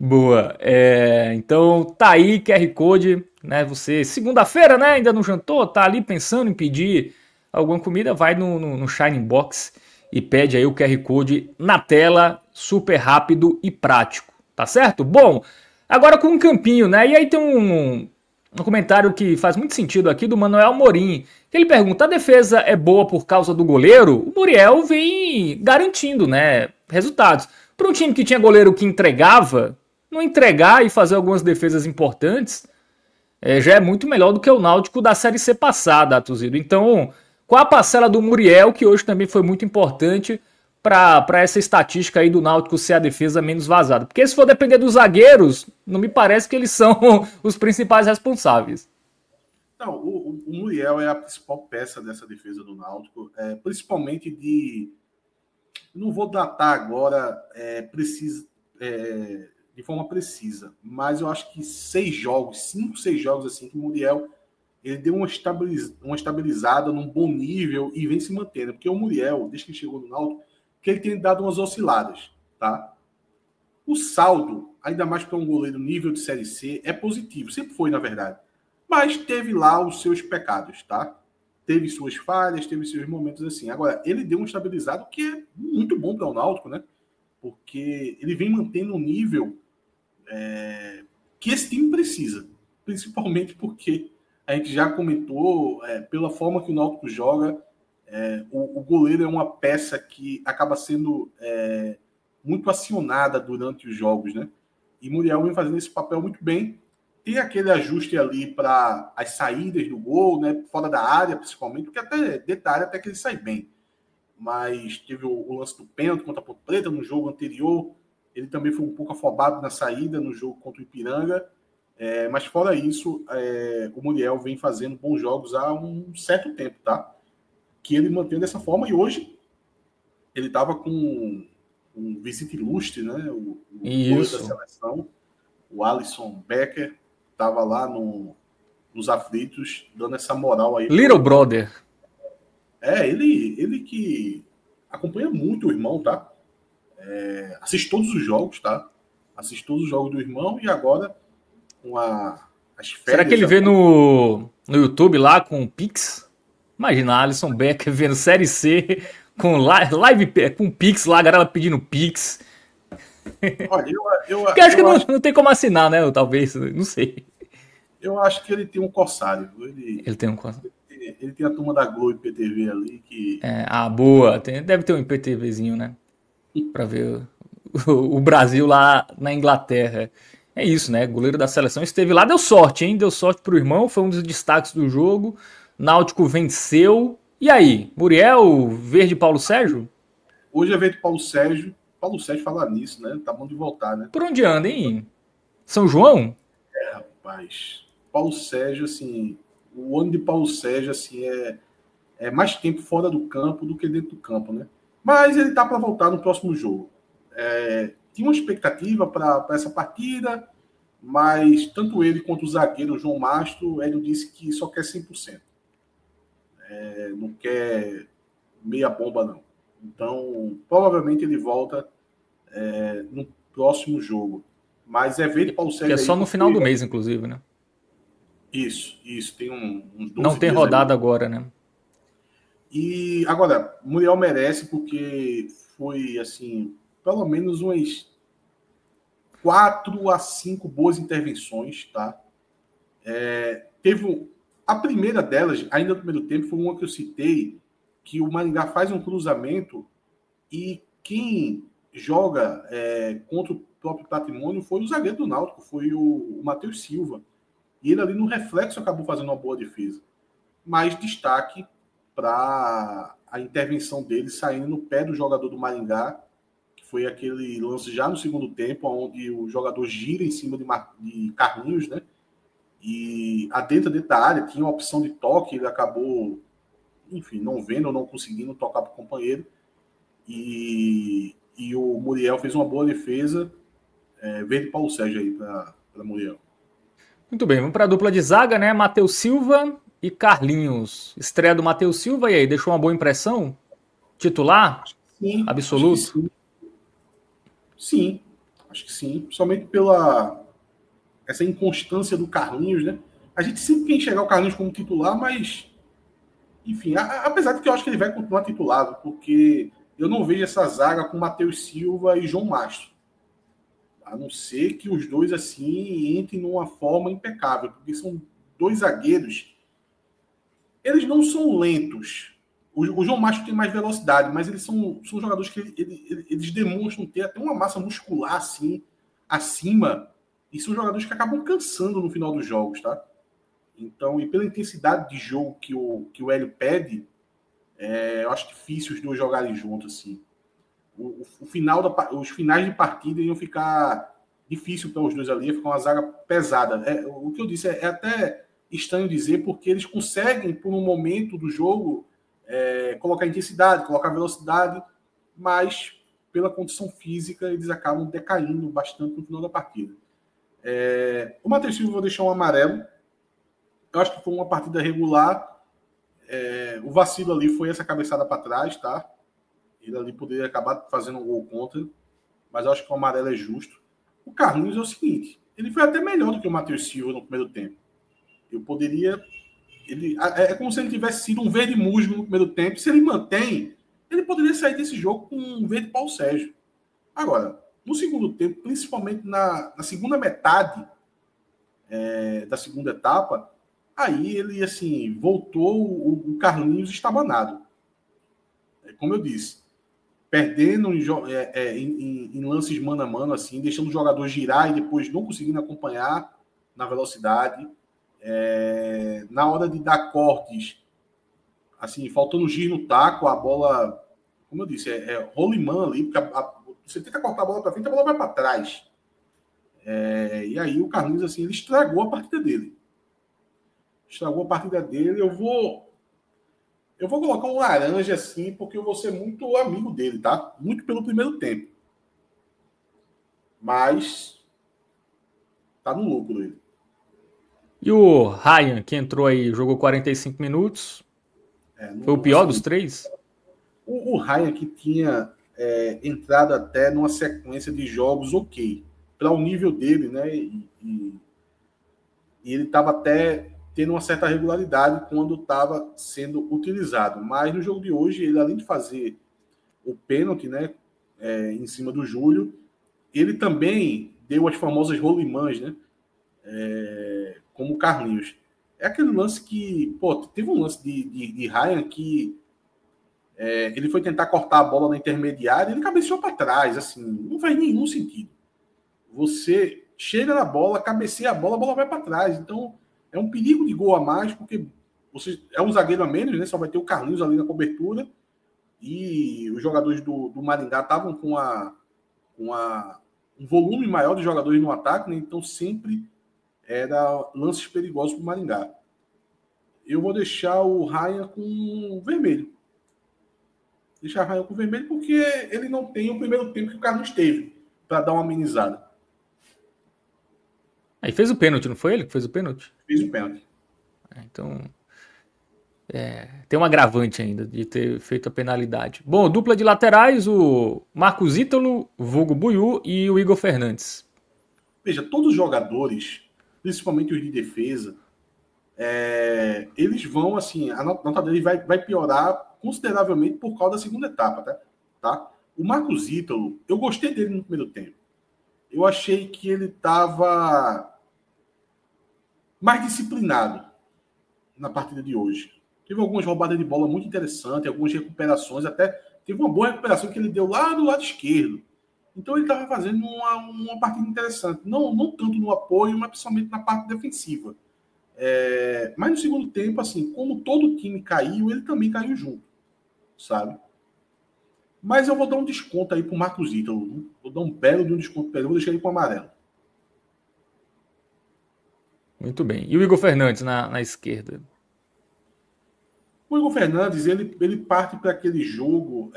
[SPEAKER 1] Boa. Então tá aí QR Code, né? Você, segunda-feira, né? Ainda não jantou, tá ali pensando em pedir alguma comida, vai no Shining Box e pede aí o QR Code na tela, super rápido e prático, tá certo? Bom, agora com um campinho, né? E aí tem um comentário que faz muito sentido aqui do Manuel Morim, que ele pergunta, a defesa é boa por causa do goleiro? O Muriel vem garantindo, né, resultados. Para um time que tinha goleiro que entregava, não entregar e fazer algumas defesas importantes, já é muito melhor do que o Náutico da Série C passada, Atuzido. Então, com a parcela do Muriel, que hoje também foi muito importante para essa estatística aí do Náutico ser a defesa menos vazada. Porque se for depender dos zagueiros, não me parece que eles são os principais responsáveis.
[SPEAKER 2] Não, o Muriel é a principal peça dessa defesa do Náutico, principalmente de... Não vou datar agora de forma precisa, mas eu acho que 5, 6 jogos assim, que o Muriel ele deu uma estabilizada num bom nível e vem se mantendo. Porque o Muriel, desde que chegou no Náutico, que ele tem dado umas osciladas, tá? O saldo, ainda mais para um goleiro nível de Série C, é positivo. Sempre foi, na verdade. Mas teve lá os seus pecados, tá? Teve suas falhas, teve seus momentos assim. Agora, ele deu um estabilizado que é muito bom para o Náutico, né? Porque ele vem mantendo um nível que esse time precisa. Principalmente porque a gente já comentou, pela forma que o Náutico joga, o goleiro é uma peça que acaba sendo muito acionada durante os jogos, né? E Muriel vem fazendo esse papel muito bem. Tem aquele ajuste ali para as saídas do gol, né? Fora da área, principalmente, porque até dentro da área até que ele sai bem. Mas teve o lance do pênalti contra a Ponte Preta no jogo anterior. Ele também foi um pouco afobado na saída no jogo contra o Ipiranga. Mas fora isso, o Muriel vem fazendo bons jogos há um certo tempo, tá? Que ele mantém dessa forma. E hoje ele estava com um visite ilustre, né? O goleiro da seleção, o Alisson Becker, estava lá nos aflitos, dando essa moral aí.
[SPEAKER 1] Little Brother.
[SPEAKER 2] Ele que acompanha muito o irmão, tá? Assiste todos os jogos, tá? Assiste todos os jogos do irmão e agora com as férias...
[SPEAKER 1] Será que ele vê no YouTube lá com o Pix? Imagina, Alisson Becker vendo Série C com live com Pix lá, a galera pedindo Pix.
[SPEAKER 2] Olha, eu
[SPEAKER 1] acho que não tem como assinar, né? Talvez, não sei.
[SPEAKER 2] Eu acho que ele tem um corsário.
[SPEAKER 1] Ele tem um corsário.
[SPEAKER 2] Ele tem a turma da Globo IPTV ali que...
[SPEAKER 1] boa. Deve ter um IPTVzinho, né? Pra ver o Brasil lá na Inglaterra. É isso, né? Goleiro da seleção esteve lá, deu sorte, hein? Deu sorte pro irmão, foi um dos destaques do jogo. Náutico venceu. E aí, Muriel, Verde Paulo Sérgio?
[SPEAKER 2] Hoje é evento Paulo Sérgio. Paulo Sérgio falar nisso, né? Tá bom de voltar, né?
[SPEAKER 1] Por onde anda, hein? São João?
[SPEAKER 2] Rapaz, Paulo Sérgio, assim, o ano de Paulo Sérgio, assim, é mais tempo fora do campo do que dentro do campo, né? Mas ele tá para voltar no próximo jogo. Tinha uma expectativa para essa partida, mas tanto ele quanto o zagueiro João Mastro, ele disse que só quer 100%. Não quer meia bomba, não. Então, provavelmente ele volta no próximo jogo. Mas é ver de Paulo
[SPEAKER 1] Que
[SPEAKER 2] Sérgio
[SPEAKER 1] é
[SPEAKER 2] aí,
[SPEAKER 1] só no final do mês, inclusive, né?
[SPEAKER 2] Isso. Tem uns
[SPEAKER 1] Não
[SPEAKER 2] 12
[SPEAKER 1] tem
[SPEAKER 2] dias
[SPEAKER 1] rodada
[SPEAKER 2] aí.
[SPEAKER 1] agora, né?
[SPEAKER 2] E agora, Muriel merece porque foi, assim, pelo menos umas 4 a 5 boas intervenções, tá? A primeira delas, ainda no primeiro tempo, foi uma que eu citei, que o Maringá faz um cruzamento e quem joga contra o próprio patrimônio foi o zagueiro do Náutico, foi o Matheus Silva. E ele ali no reflexo acabou fazendo uma boa defesa. Mas destaque para a intervenção dele saindo no pé do jogador do Maringá, que foi aquele lance já no segundo tempo, onde o jogador gira em cima de Carlinhos, né? E dentro da área tinha uma opção de toque, ele acabou, enfim, não vendo ou não conseguindo tocar para o companheiro. E o Muriel fez uma boa defesa. Verde Paulo Sérgio aí para Muriel.
[SPEAKER 1] Muito bem, vamos para a dupla de zaga, né? Matheus Silva e Carlinhos. Estreia do Matheus Silva, e aí, deixou uma boa impressão? Titular?
[SPEAKER 2] Sim, acho que
[SPEAKER 1] Absoluto?
[SPEAKER 2] sim. Sim, acho que sim. Principalmente pela essa inconstância do Carlinhos, né? A gente sempre quer enxergar o Carlinhos como titular, mas, enfim, apesar de que eu acho que ele vai continuar titular, porque eu não vejo essa zaga com Matheus Silva e João Mastro. A não ser que os dois, assim, entrem numa forma impecável, porque são dois zagueiros. Eles não são lentos. O João Mastro tem mais velocidade, mas eles são jogadores que eles demonstram ter até uma massa muscular, assim, acima. E são jogadores que acabam cansando no final dos jogos, tá? Então, e pela intensidade de jogo que o Hélio pede, eu acho difícil os dois jogarem juntos, assim. Os finais de partida iam ficar difícil para os dois ali, ia ficar uma zaga pesada. O que eu disse é até estranho dizer, porque eles conseguem, por um momento do jogo, colocar intensidade, colocar velocidade, mas pela condição física eles acabam decaindo bastante no final da partida. O Matheus Silva vou deixar um amarelo. Eu acho que foi uma partida regular. O vacilo ali foi essa cabeçada para trás, tá? Ele ali poderia acabar fazendo um gol contra, mas eu acho que o amarelo é justo. O Carlinhos é o seguinte, ele foi até melhor do que o Matheus Silva no primeiro tempo. Eu poderia... É como se ele tivesse sido um verde musgo no primeiro tempo. Se ele mantém, ele poderia sair desse jogo com um verde Paulo Sérgio. Agora, no segundo tempo, principalmente na segunda metade da segunda etapa, aí ele, assim, voltou o Carlinhos estabanado. Como eu disse, perdendo em lances mano a mano, assim, deixando o jogador girar e depois não conseguindo acompanhar na velocidade. Na hora de dar cortes, assim, faltando giro no taco, a bola, como eu disse, rolimã ali, porque você tenta cortar a bola para frente, a bola vai para trás. E aí o Carlinhos, assim, ele estragou a partida dele. Eu vou colocar um laranja, assim, porque eu vou ser muito amigo dele, tá? Muito pelo primeiro tempo. Mas tá no lucro ele.
[SPEAKER 1] E o Ryan, que entrou aí, jogou 45 minutos. Foi o pior dos três?
[SPEAKER 2] O Ryan que tinha entrado até numa sequência de jogos ok, para o nível dele, né? E ele estava até tendo uma certa regularidade quando estava sendo utilizado. Mas no jogo de hoje, ele além de fazer o pênalti, né, em cima do Júlio, ele também deu as famosas rolimãs, né? Como o Carlinhos. É aquele lance que, teve um lance de Ryan que ele foi tentar cortar a bola na intermediária e ele cabeceou para trás, assim, não faz nenhum sentido. Você chega na bola, cabeceia a bola vai para trás. Então, é um perigo de gol a mais, porque você é um zagueiro a menos, né? Só vai ter o Carlinhos ali na cobertura. E os jogadores do Maringá estavam um volume maior de jogadores no ataque, né? Então sempre era lances perigosos para o Maringá. Eu vou deixar o Ryan com vermelho. Deixar o Ryan com vermelho porque ele não tem o primeiro tempo que o Carlos teve para dar uma amenizada.
[SPEAKER 1] Aí fez o pênalti, não foi ele que fez o pênalti?
[SPEAKER 2] Fez o pênalti.
[SPEAKER 1] Então, tem um agravante ainda de ter feito a penalidade. Bom, dupla de laterais, o Marcos Ítalo, vulgo Buiú, e o Igor Fernandes.
[SPEAKER 2] Veja, todos os jogadores, principalmente os de defesa, eles vão, assim, a nota deles vai piorar consideravelmente por causa da segunda etapa, tá? O Marcos Ítalo, eu gostei dele no primeiro tempo. Eu achei que ele estava mais disciplinado na partida de hoje. Teve algumas roubadas de bola muito interessantes, algumas recuperações, até teve uma boa recuperação que ele deu lá do lado esquerdo. Então ele estava fazendo uma partida interessante. Não tanto no apoio, mas principalmente na parte defensiva. Mas no segundo tempo, assim, como todo o time caiu, ele também caiu junto, sabe? Mas eu vou dar um desconto aí pro Marcos Ítalo. Vou dar um belo de um desconto para ele. Vou deixar ele com amarelo.
[SPEAKER 1] Muito bem. E o Igor Fernandes na esquerda?
[SPEAKER 2] O Igor Fernandes, ele parte para aquele jogo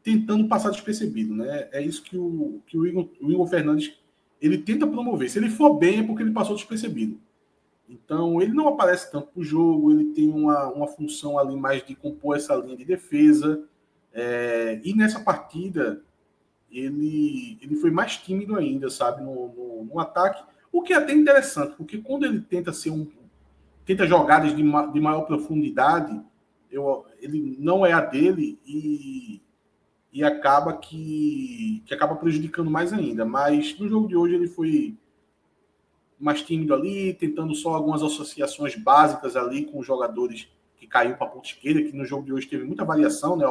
[SPEAKER 2] tentando passar despercebido, né? É isso que o Igor Fernandes ele tenta promover. Se ele for bem, é porque ele passou despercebido. Então, ele não aparece tanto para o jogo, ele tem uma função ali mais de compor essa linha de defesa. E nessa partida, ele foi mais tímido ainda, sabe, no ataque. O que é até interessante, porque quando ele tenta tenta jogadas de maior profundidade, ele não é a dele e acaba que acaba prejudicando mais ainda. Mas no jogo de hoje ele foi mais tímido ali, tentando só algumas associações básicas ali com os jogadores que caiu para a ponta esquerda, que no jogo de hoje teve muita variação, né?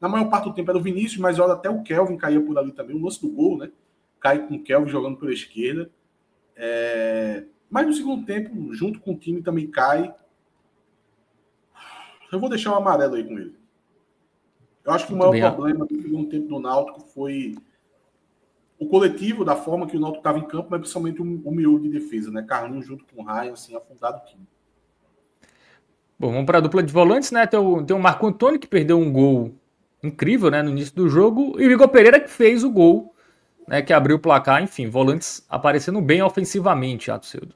[SPEAKER 2] Na maior parte do tempo era o Vinícius, mas olha, até o Kelvin caía por ali também, o lance do gol, né? Cai com o Kelvin jogando pela esquerda. Mas no segundo tempo, junto com o time, também cai. Eu vou deixar o amarelo aí com ele. Eu acho que o maior problema do segundo tempo do Náutico foi o coletivo, da forma que o Náutico estava em campo, mas principalmente o miolo de defesa, né? Carlinhos junto com o Ryan, assim, afundado o time.
[SPEAKER 1] Bom, vamos para a dupla de volantes, né? Tem o Marco Antônio, que perdeu um gol incrível, né, no início do jogo, e o Igor Pereira, que fez o gol, né, que abriu o placar. Enfim, volantes aparecendo bem ofensivamente, Atocildo.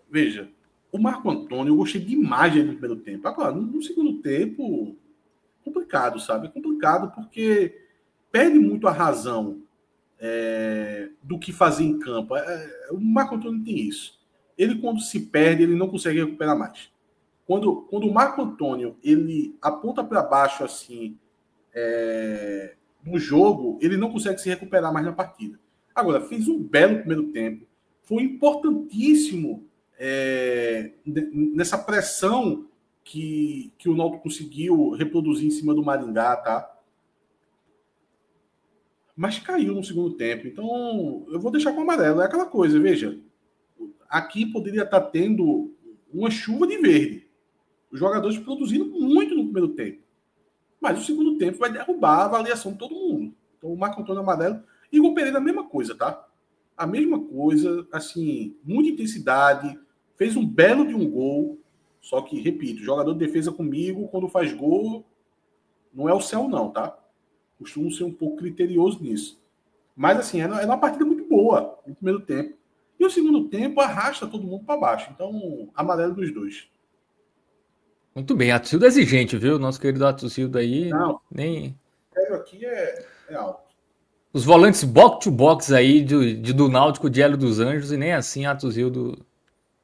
[SPEAKER 2] Veja, o Marco Antônio, eu gostei demais dele no primeiro tempo. Agora, no segundo tempo, complicado, sabe? É complicado porque perde muito a razão do que fazer em campo. O Marco Antônio tem isso. Ele, quando se perde, ele não consegue recuperar mais. Quando o Marco Antônio ele aponta para baixo assim no jogo, ele não consegue se recuperar mais na partida. Agora, fez um belo primeiro tempo. Foi importantíssimo nessa pressão que o Náutico conseguiu reproduzir em cima do Maringá, tá? Mas caiu no segundo tempo. Então, eu vou deixar com amarelo. É aquela coisa, veja. Aqui poderia estar tendo uma chuva de verde. Os jogadores produzindo muito no primeiro tempo. Mas o segundo tempo vai derrubar a avaliação de todo mundo. Então, o Marco Antônio amarelo. Igor Pereira, a mesma coisa, tá? A mesma coisa, assim, muita intensidade. Fez um belo de um gol. Só que, repito, jogador de defesa comigo, quando faz gol, não é o céu não, tá? Costumo ser um pouco criterioso nisso. Mas, assim, é uma partida muito boa no primeiro tempo. E o segundo tempo arrasta todo mundo para baixo. Então, amarelo dos dois.
[SPEAKER 1] Muito bem, Atocildo é exigente, viu? Nosso querido Atocildo aí.
[SPEAKER 2] Não,
[SPEAKER 1] nem.
[SPEAKER 2] o aqui é alto.
[SPEAKER 1] Os volantes box-to-box aí do Náutico de Hélio dos Anjos, e nem assim Atocildo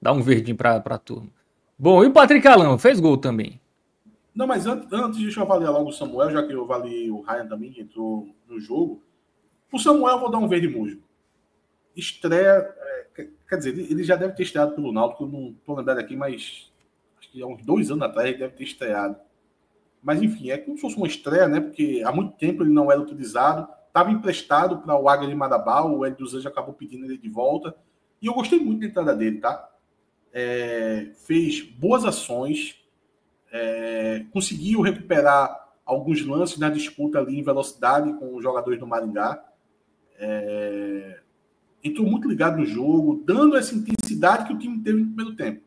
[SPEAKER 1] dá um verdinho pra turma. Bom, e o Patrick Alan fez gol também.
[SPEAKER 2] Não, mas antes deixa eu avaliar logo o Samuel, já que eu avaliei o Ryan também, que entrou no jogo. O Samuel eu vou dar um verde musgo. Estreia, quer dizer, ele já deve ter estreado pelo Náutico, eu não estou lembrado aqui, mas acho que há uns 2 anos atrás ele deve ter estreado. Mas enfim, é como se fosse uma estreia, né? Porque há muito tempo ele não era utilizado. estava emprestado para o Águia de Marabá, o Hélio dos Anjos acabou pedindo ele de volta. E eu gostei muito da entrada dele, tá? Fez boas ações, conseguiu recuperar alguns lances na disputa ali em velocidade com os jogadores do Maringá. Entrou muito ligado no jogo, dando essa intensidade que o time teve no primeiro tempo.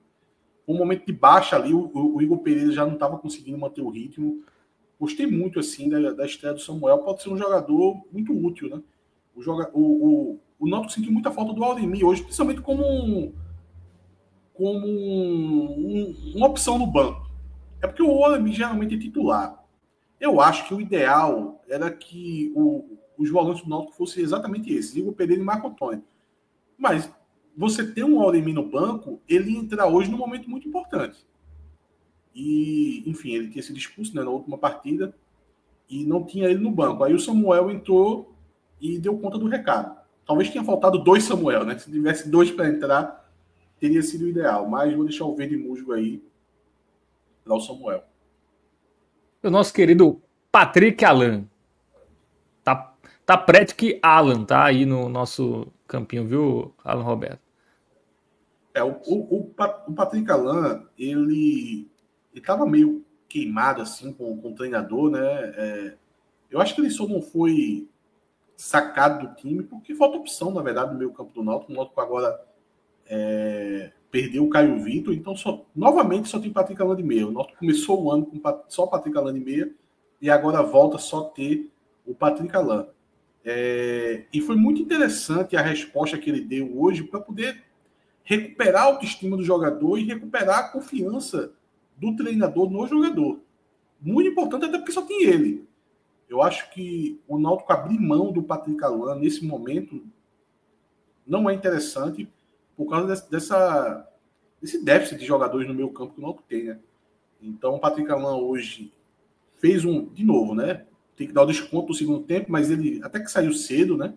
[SPEAKER 2] Um momento de baixa ali, o Igor Pereira já não estava conseguindo manter o ritmo. Gostei muito assim da estreia do Samuel. Pode ser um jogador muito útil, né? O Náutico sentiu muita falta do Auremi hoje, principalmente como uma opção no banco. É porque o Auremi geralmente é titular. Eu acho que o ideal era que os volantes do Náutico fossem exatamente esses, Igor Pereira e Marco Antônio. Mas você ter um Auremi no banco, ele entra hoje num momento muito importante. E, enfim, ele tinha sido expulso, né, na última partida e não tinha ele no banco. Aí o Samuel entrou e deu conta do recado. Talvez tenha faltado 2 Samuel, né? Se tivesse 2 para entrar, teria sido o ideal. Mas vou deixar o verde musgo aí para o Samuel.
[SPEAKER 1] O nosso querido Patrick Alan. Tá prédio que Alan, tá aí no nosso campinho, viu, Alan Roberto?
[SPEAKER 2] O Patrick Alan, ele estava meio queimado assim com o treinador, né? Eu acho que ele só não foi sacado do time porque falta opção, na verdade, no meio campo do Náutico. O Náutico agora perdeu o Caio Vitor, então novamente só tem Patrick Alan de meia. O Náutico começou o ano com só Patrick Alan de meia e agora volta só ter o Patrick Alan. E foi muito interessante a resposta que ele deu hoje para poder recuperar a autoestima do jogador e recuperar a confiança do treinador no jogador. Muito importante, até porque só tem ele. Eu acho que o Náutico abrir mão do Patrick Alan nesse momento não é interessante por causa desse déficit de jogadores no meio campo que o Náutico tem, né? Então o Patrick Alan hoje fez de novo, né? Tem que dar o desconto no segundo tempo, mas ele até que saiu cedo, né?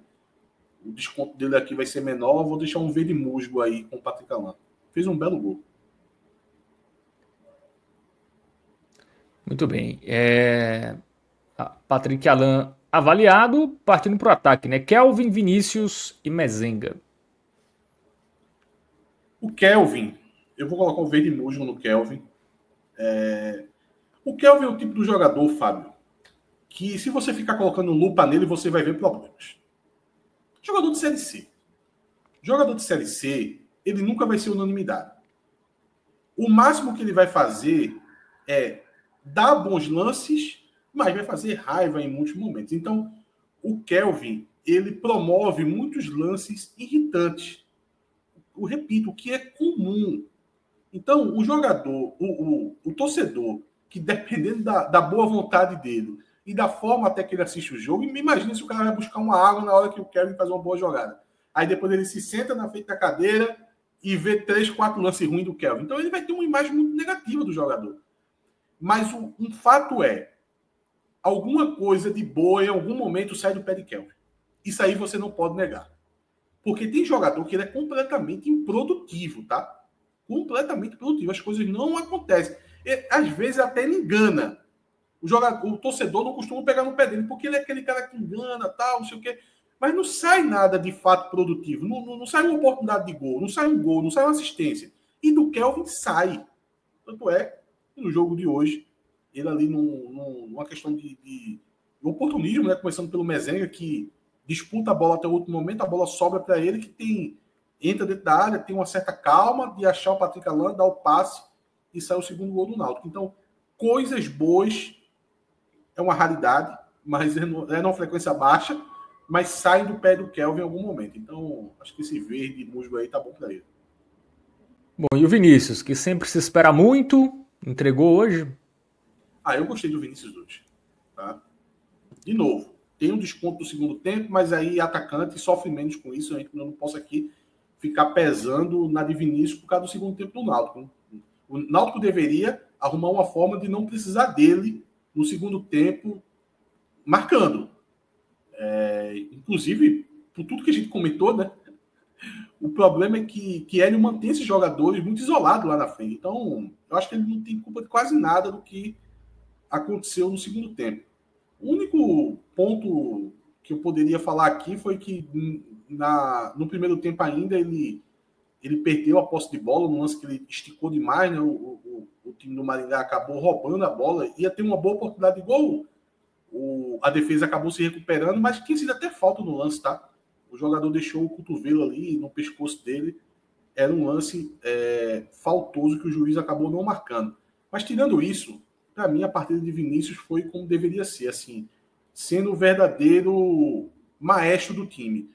[SPEAKER 2] O desconto dele aqui vai ser menor. Eu vou deixar um verde musgo aí com o Patrick Alan. Fez um belo gol.
[SPEAKER 1] Muito bem. Patrick Alan avaliado, partindo para o ataque, né? Kelvin, Vinícius e Mezenga.
[SPEAKER 2] O Kelvin, eu vou colocar o verde musgo no Kelvin. O Kelvin é o tipo do jogador, Fábio, que se você ficar colocando lupa nele, você vai ver problemas. Jogador de Série C. Jogador de Série C, ele nunca vai ser unanimidade. O máximo que ele vai fazer é dar bons lances, mas vai fazer raiva em muitos momentos. Então, o Kelvin, ele promove muitos lances irritantes. Eu repito, o que é comum. Então, o jogador, o torcedor, que dependendo da boa vontade dele e da forma até que ele assiste o jogo, me imagina se o cara vai buscar uma água na hora que o Kelvin faz uma boa jogada. Aí depois ele se senta na frente da cadeira e vê 3, 4 lances ruins do Kelvin. Então ele vai ter uma imagem muito negativa do jogador. Mas um fato é, alguma coisa de boa em algum momento sai do pé de Kelvin. Isso aí você não pode negar. Porque tem jogador que ele é completamente improdutivo, tá? Completamente produtivo. As coisas não acontecem. Às vezes até ele engana. O torcedor não costuma pegar no pé dele, porque ele é aquele cara que engana, tal, não sei o quê. Mas não sai nada de fato produtivo. Não sai uma oportunidade de gol, não sai um gol, não sai uma assistência. E do Kelvin sai. Tanto é que no jogo de hoje, ele ali numa questão de oportunismo, né? Começando pelo Mezenga, que disputa a bola até o último momento, a bola sobra para ele, que entra dentro da área, tem uma certa calma de achar o Patrick Alan, dar o passe e sai o segundo gol do Náutico. Então, coisas boas é uma raridade, mas é numa frequência baixa, mas saem do pé do Kelvin em algum momento. Então, acho que esse verde musgo aí tá bom para ele.
[SPEAKER 1] Bom, e o Vinícius, que sempre se espera muito, entregou hoje?
[SPEAKER 2] Eu gostei do Vinícius hoje. Tá? De novo, tem um desconto do segundo tempo, mas aí atacante sofre menos com isso. A gente não posso aqui ficar pesando na de Vinícius por causa do segundo tempo do Náutico. O Náutico deveria arrumar uma forma de não precisar dele no segundo tempo marcando. Inclusive, por tudo que a gente comentou, né? O problema é que ele mantém esses jogadores muito isolados lá na frente. Então, eu acho que ele não tem culpa de quase nada do que aconteceu no segundo tempo. O único ponto que eu poderia falar aqui foi que no primeiro tempo ainda ele perdeu a posse de bola, no lance que ele esticou demais, né? O time do Maringá acabou roubando a bola, ia ter uma boa oportunidade de gol. A defesa acabou se recuperando, mas tinha sido até falta no lance, tá? O jogador deixou o cotovelo ali no pescoço dele. Era um lance faltoso que o juiz acabou não marcando. Mas tirando isso, para mim a partida de Vinícius foi como deveria ser, assim, sendo o verdadeiro maestro do time.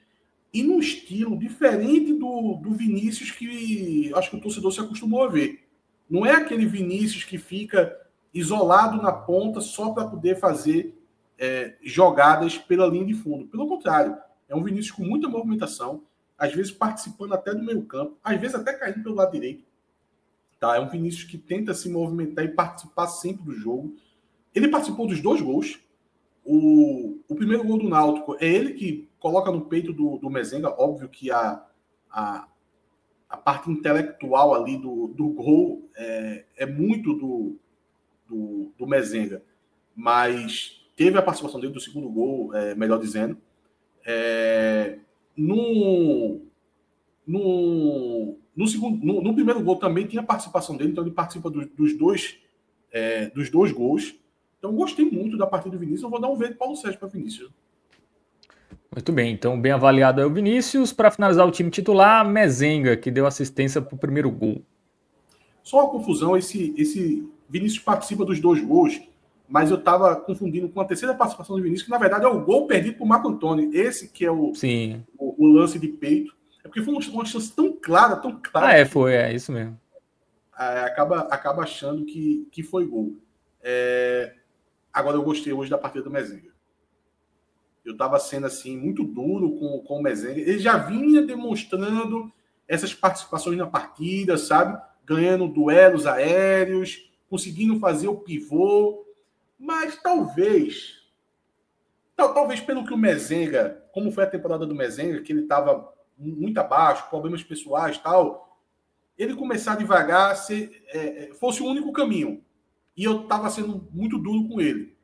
[SPEAKER 2] E num estilo diferente do Vinícius que acho que o torcedor se acostumou a ver. Não é aquele Vinícius que fica isolado na ponta só para poder fazer jogadas pela linha de fundo. Pelo contrário, é um Vinícius com muita movimentação, às vezes participando até do meio campo, às vezes até caindo pelo lado direito. Tá? É um Vinícius que tenta se movimentar e participar sempre do jogo. Ele participou dos 2 gols. O primeiro gol do Náutico é ele que coloca no peito do Mezenga. Óbvio que a parte intelectual ali do gol é muito do Mezenga, mas teve a participação dele do segundo gol, melhor dizendo. No primeiro gol também tinha a participação dele, então ele participa dos dois gols. Então gostei muito da partida do Vinícius. Eu vou dar um verde Paulo Sérgio para Vinícius.
[SPEAKER 1] Muito bem, então bem avaliado é o Vinícius. Para finalizar o time titular, Mezenga, que deu assistência para o primeiro gol.
[SPEAKER 2] Só uma confusão, esse Vinícius participa dos 2 gols, mas eu estava confundindo com a terceira participação do Vinícius, que na verdade é o gol perdido por Marco Antônio. Esse que é o lance de peito. É porque foi uma chance tão clara, tão clara.
[SPEAKER 1] Foi isso mesmo.
[SPEAKER 2] Acaba achando que foi gol. Agora eu gostei hoje da partida do Mezenga. Eu estava sendo assim muito duro com o Mezenga. Ele já vinha demonstrando essas participações na partida, sabe? Ganhando duelos aéreos, conseguindo fazer o pivô. Mas talvez pelo que o Mezenga, como foi a temporada do Mezenga, que ele estava muito abaixo, problemas pessoais e tal, ele começar devagar, fosse o único caminho. E eu estava sendo muito duro com ele.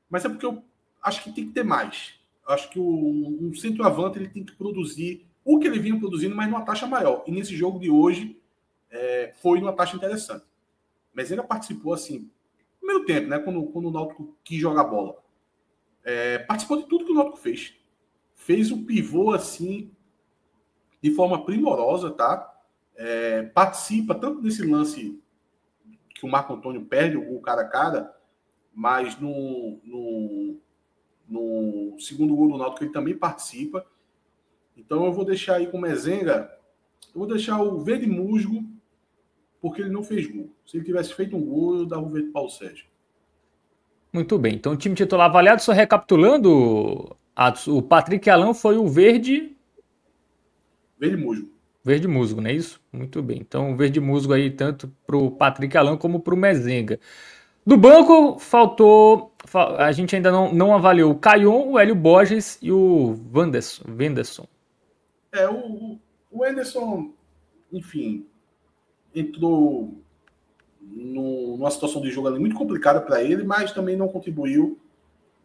[SPEAKER 2] Mas é porque eu acho que tem que ter mais. Eu acho que um centroavante ele tem que produzir o que ele vinha produzindo, mas numa taxa maior. E nesse jogo de hoje, foi numa taxa interessante. Mas ele participou assim, no primeiro tempo, né, quando o Náutico quis jogar bola. Participou de tudo que o Náutico fez. Fez o pivô assim, de forma primorosa, tá? Participa tanto desse lance que o Marco Antônio perde o cara a cara, mas no segundo gol do Náutico ele também participa. Então eu vou deixar aí com o Mezenga, eu vou deixar o verde musgo, porque ele não fez gol. Se ele tivesse feito um gol, eu dava o verde para o Sérgio.
[SPEAKER 1] Muito bem, então o time titular avaliado, só recapitulando, o Patrick Alan foi o verde
[SPEAKER 2] musgo.
[SPEAKER 1] Verde musgo, não é isso? Muito bem. Então, verde musgo aí tanto para o Patrick Alan como para o Mezenga. Do banco, a gente ainda não avaliou o Caion, o Hélio Borges e o Wenderson.
[SPEAKER 2] O Wenderson, enfim, entrou numa situação de jogo ali muito complicada para ele, mas também não contribuiu.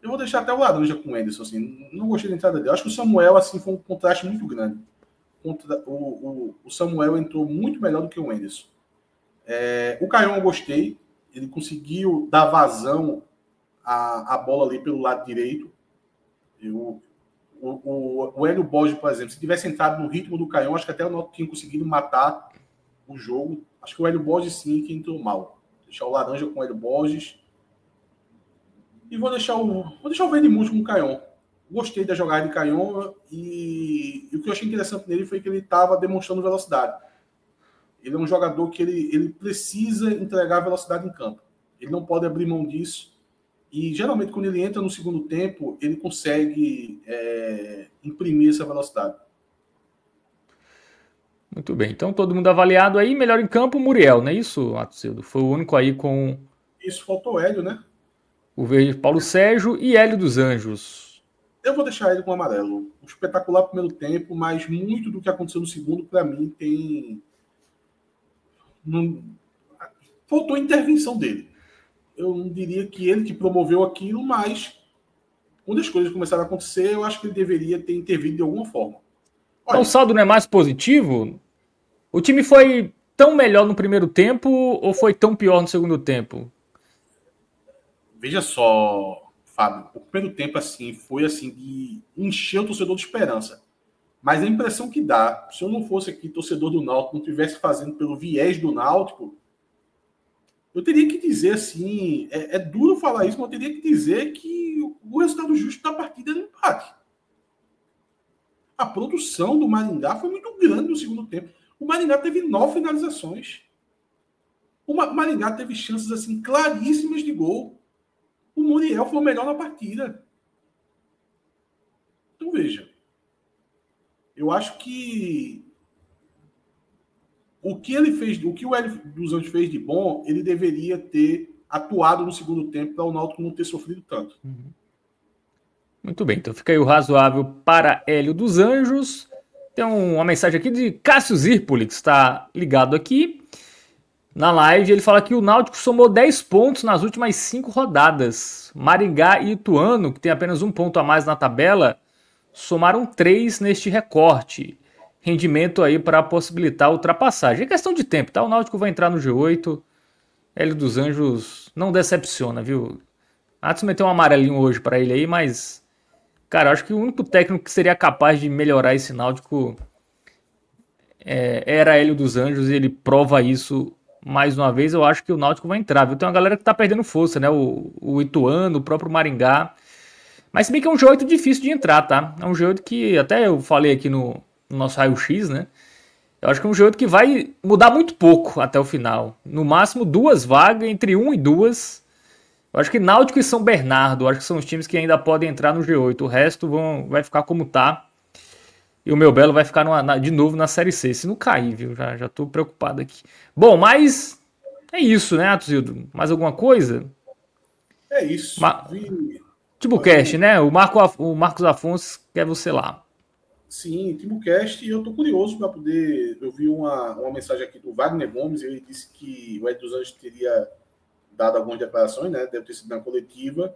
[SPEAKER 2] Eu vou deixar até o laranja com o Wenderson, assim, não gostei da entrada dele. Acho que o Samuel, assim, foi um contraste muito grande. O Samuel entrou muito melhor do que o Wenderson. O Caion eu gostei, ele conseguiu dar vazão à bola ali pelo lado direito. O Hélio Borges, por exemplo, se tivesse entrado no ritmo do Caion, acho que até o Náutico tinha conseguido matar o jogo. Acho que o Hélio Borges sim que entrou mal. Vou deixar o laranja com o Hélio Borges. E vou deixar o verde musgo com o Caion. Gostei da jogada de Caion e o que eu achei interessante nele foi que ele estava demonstrando velocidade. Ele é um jogador que ele precisa entregar velocidade em campo. Ele não pode abrir mão disso. E geralmente quando ele entra no segundo tempo, ele consegue imprimir essa velocidade.
[SPEAKER 1] Muito bem, então todo mundo avaliado aí, melhor em campo, Muriel, não é isso, Atsildo? Foi o único aí com...
[SPEAKER 2] Isso, faltou o Hélio, né?
[SPEAKER 1] O verde, Paulo Sérgio e Hélio dos Anjos.
[SPEAKER 2] Eu vou deixar ele com o amarelo. Um espetacular primeiro tempo, mas muito do que aconteceu no segundo, para mim, tem... faltou a intervenção dele. Eu não diria que ele que promoveu aquilo, mas quando as coisas começaram a acontecer, eu acho que ele deveria ter intervido de alguma forma.
[SPEAKER 1] Olha, então o saldo não é mais positivo? O time foi tão melhor no primeiro tempo ou foi tão pior no segundo tempo?
[SPEAKER 2] Veja só, Fábio, o primeiro tempo assim foi assim de encher o torcedor de esperança. Mas a impressão que dá, se eu não fosse aqui torcedor do Náutico, não estivesse fazendo pelo viés do Náutico, eu teria que dizer assim, é duro falar isso, mas eu teria que dizer que o resultado justo da partida era um empate. A produção do Maringá foi muito grande no segundo tempo. O Maringá teve 9 finalizações. O Maringá teve chances assim claríssimas de gol. O Muriel foi o melhor na partida. Então veja, eu acho que o que ele fez, o que o Hélio dos Anjos fez de bom, ele deveria ter atuado no segundo tempo para o Náutico não ter sofrido tanto.
[SPEAKER 1] Muito bem, então fica aí o razoável para Hélio dos Anjos. Tem uma mensagem aqui de Cássio Zirpoli, que está ligado aqui na live. Ele fala que o Náutico somou 10 pontos nas últimas 5 rodadas. Maringá e Ituano, que tem apenas 1 ponto a mais na tabela, somaram 3 neste recorte. Rendimento aí para possibilitar a ultrapassagem. É questão de tempo, tá? O Náutico vai entrar no G8. Hélio dos Anjos não decepciona, viu? Atos meteu um amarelinho hoje para ele aí, mas, cara, eu acho que o único técnico que seria capaz de melhorar esse Náutico era Hélio dos Anjos, e ele prova isso mais uma vez. Eu acho que o Náutico vai entrar, viu? Tem uma galera que tá perdendo força, né? O Ituano, o próprio Maringá. Mas se bem que é um G8 difícil de entrar, tá? É um G8 que até eu falei aqui no nosso raio-x, né? Eu acho que é um G8 que vai mudar muito pouco até o final. No máximo 2 vagas, entre 1 e 2. Eu acho que Náutico e São Bernardo, eu acho que são os times que ainda podem entrar no G8. O resto vai ficar como tá. E o meu Belo vai ficar de novo na Série C. Se não cair, viu? Já tô preocupado aqui. Bom, mas é isso, né, Atuzildo? Mais alguma coisa?
[SPEAKER 2] É isso.
[SPEAKER 1] Timbucast, né? O Marcos Afonso quer você lá.
[SPEAKER 2] Sim, Timbucast, e eu tô curioso para poder... Eu vi uma mensagem aqui do Wagner Gomes, ele disse que o Hélio dos Anjos teria dado algumas declarações, né? Deve ter sido na coletiva,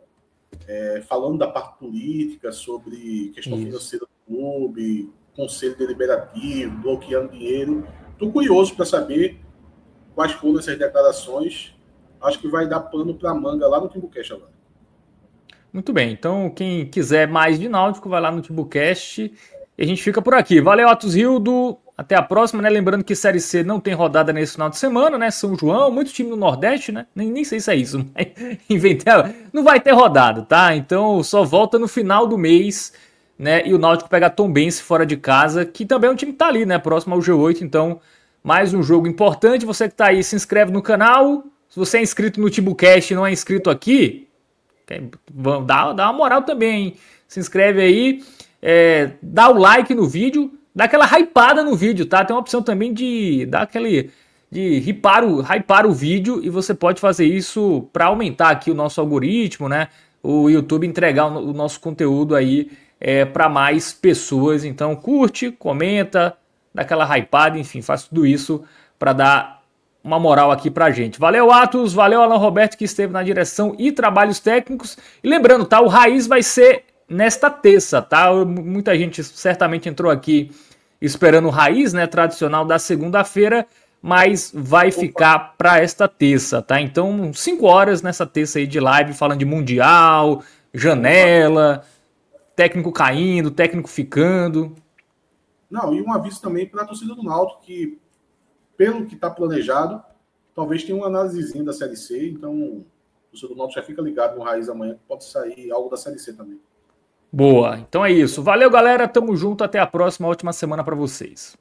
[SPEAKER 2] falando da parte política, sobre questão financeira do clube, conselho deliberativo, bloqueando dinheiro. Estou curioso para saber quais foram essas declarações. Acho que vai dar pano para manga lá no Timbucast agora.
[SPEAKER 1] Muito bem, então quem quiser mais de Náutico, vai lá no Timbucast e a gente fica por aqui. Valeu, Atuzildo. Até a próxima, né? Lembrando que Série C não tem rodada nesse final de semana, né? São João, muito time do Nordeste, né? Nem sei se é isso, mas inventei. Não vai ter rodada, tá? Então só volta no final do mês, né? E o Náutico pega Tombense fora de casa, que também é um time que tá ali, né? Próximo ao G8, então mais um jogo importante. Você que tá aí, se inscreve no canal. Se você é inscrito no Timbucast e não é inscrito aqui, dá uma moral também, hein? Se inscreve aí, dá o like no vídeo. Dá aquela hypada no vídeo, tá? Tem uma opção também de dar de hypar o vídeo, e você pode fazer isso para aumentar aqui o nosso algoritmo, né? O YouTube entregar o nosso conteúdo aí para mais pessoas. Então curte, comenta, dá aquela hypada, enfim, faz tudo isso para dar uma moral aqui pra gente. Valeu, Atos, valeu, Alan Roberto, que esteve na direção e trabalhos técnicos. E lembrando, tá? O Raiz vai ser nesta terça, tá? Muita gente certamente entrou aqui esperando o Raiz, né, tradicional da segunda-feira, mas vai ficar para esta terça, tá? Então, 5 horas nessa terça aí de live, falando de Mundial, janela, técnico caindo, técnico ficando.
[SPEAKER 2] Não, e um aviso também para a torcida do Náutico, que pelo que está planejado, talvez tenha uma análisezinha da Série C, então o torcedor do Náutico já fica ligado no Raiz amanhã, pode sair algo da Série C também.
[SPEAKER 1] Boa, então é isso. Valeu, galera, tamo junto, até a próxima, ótima semana para vocês.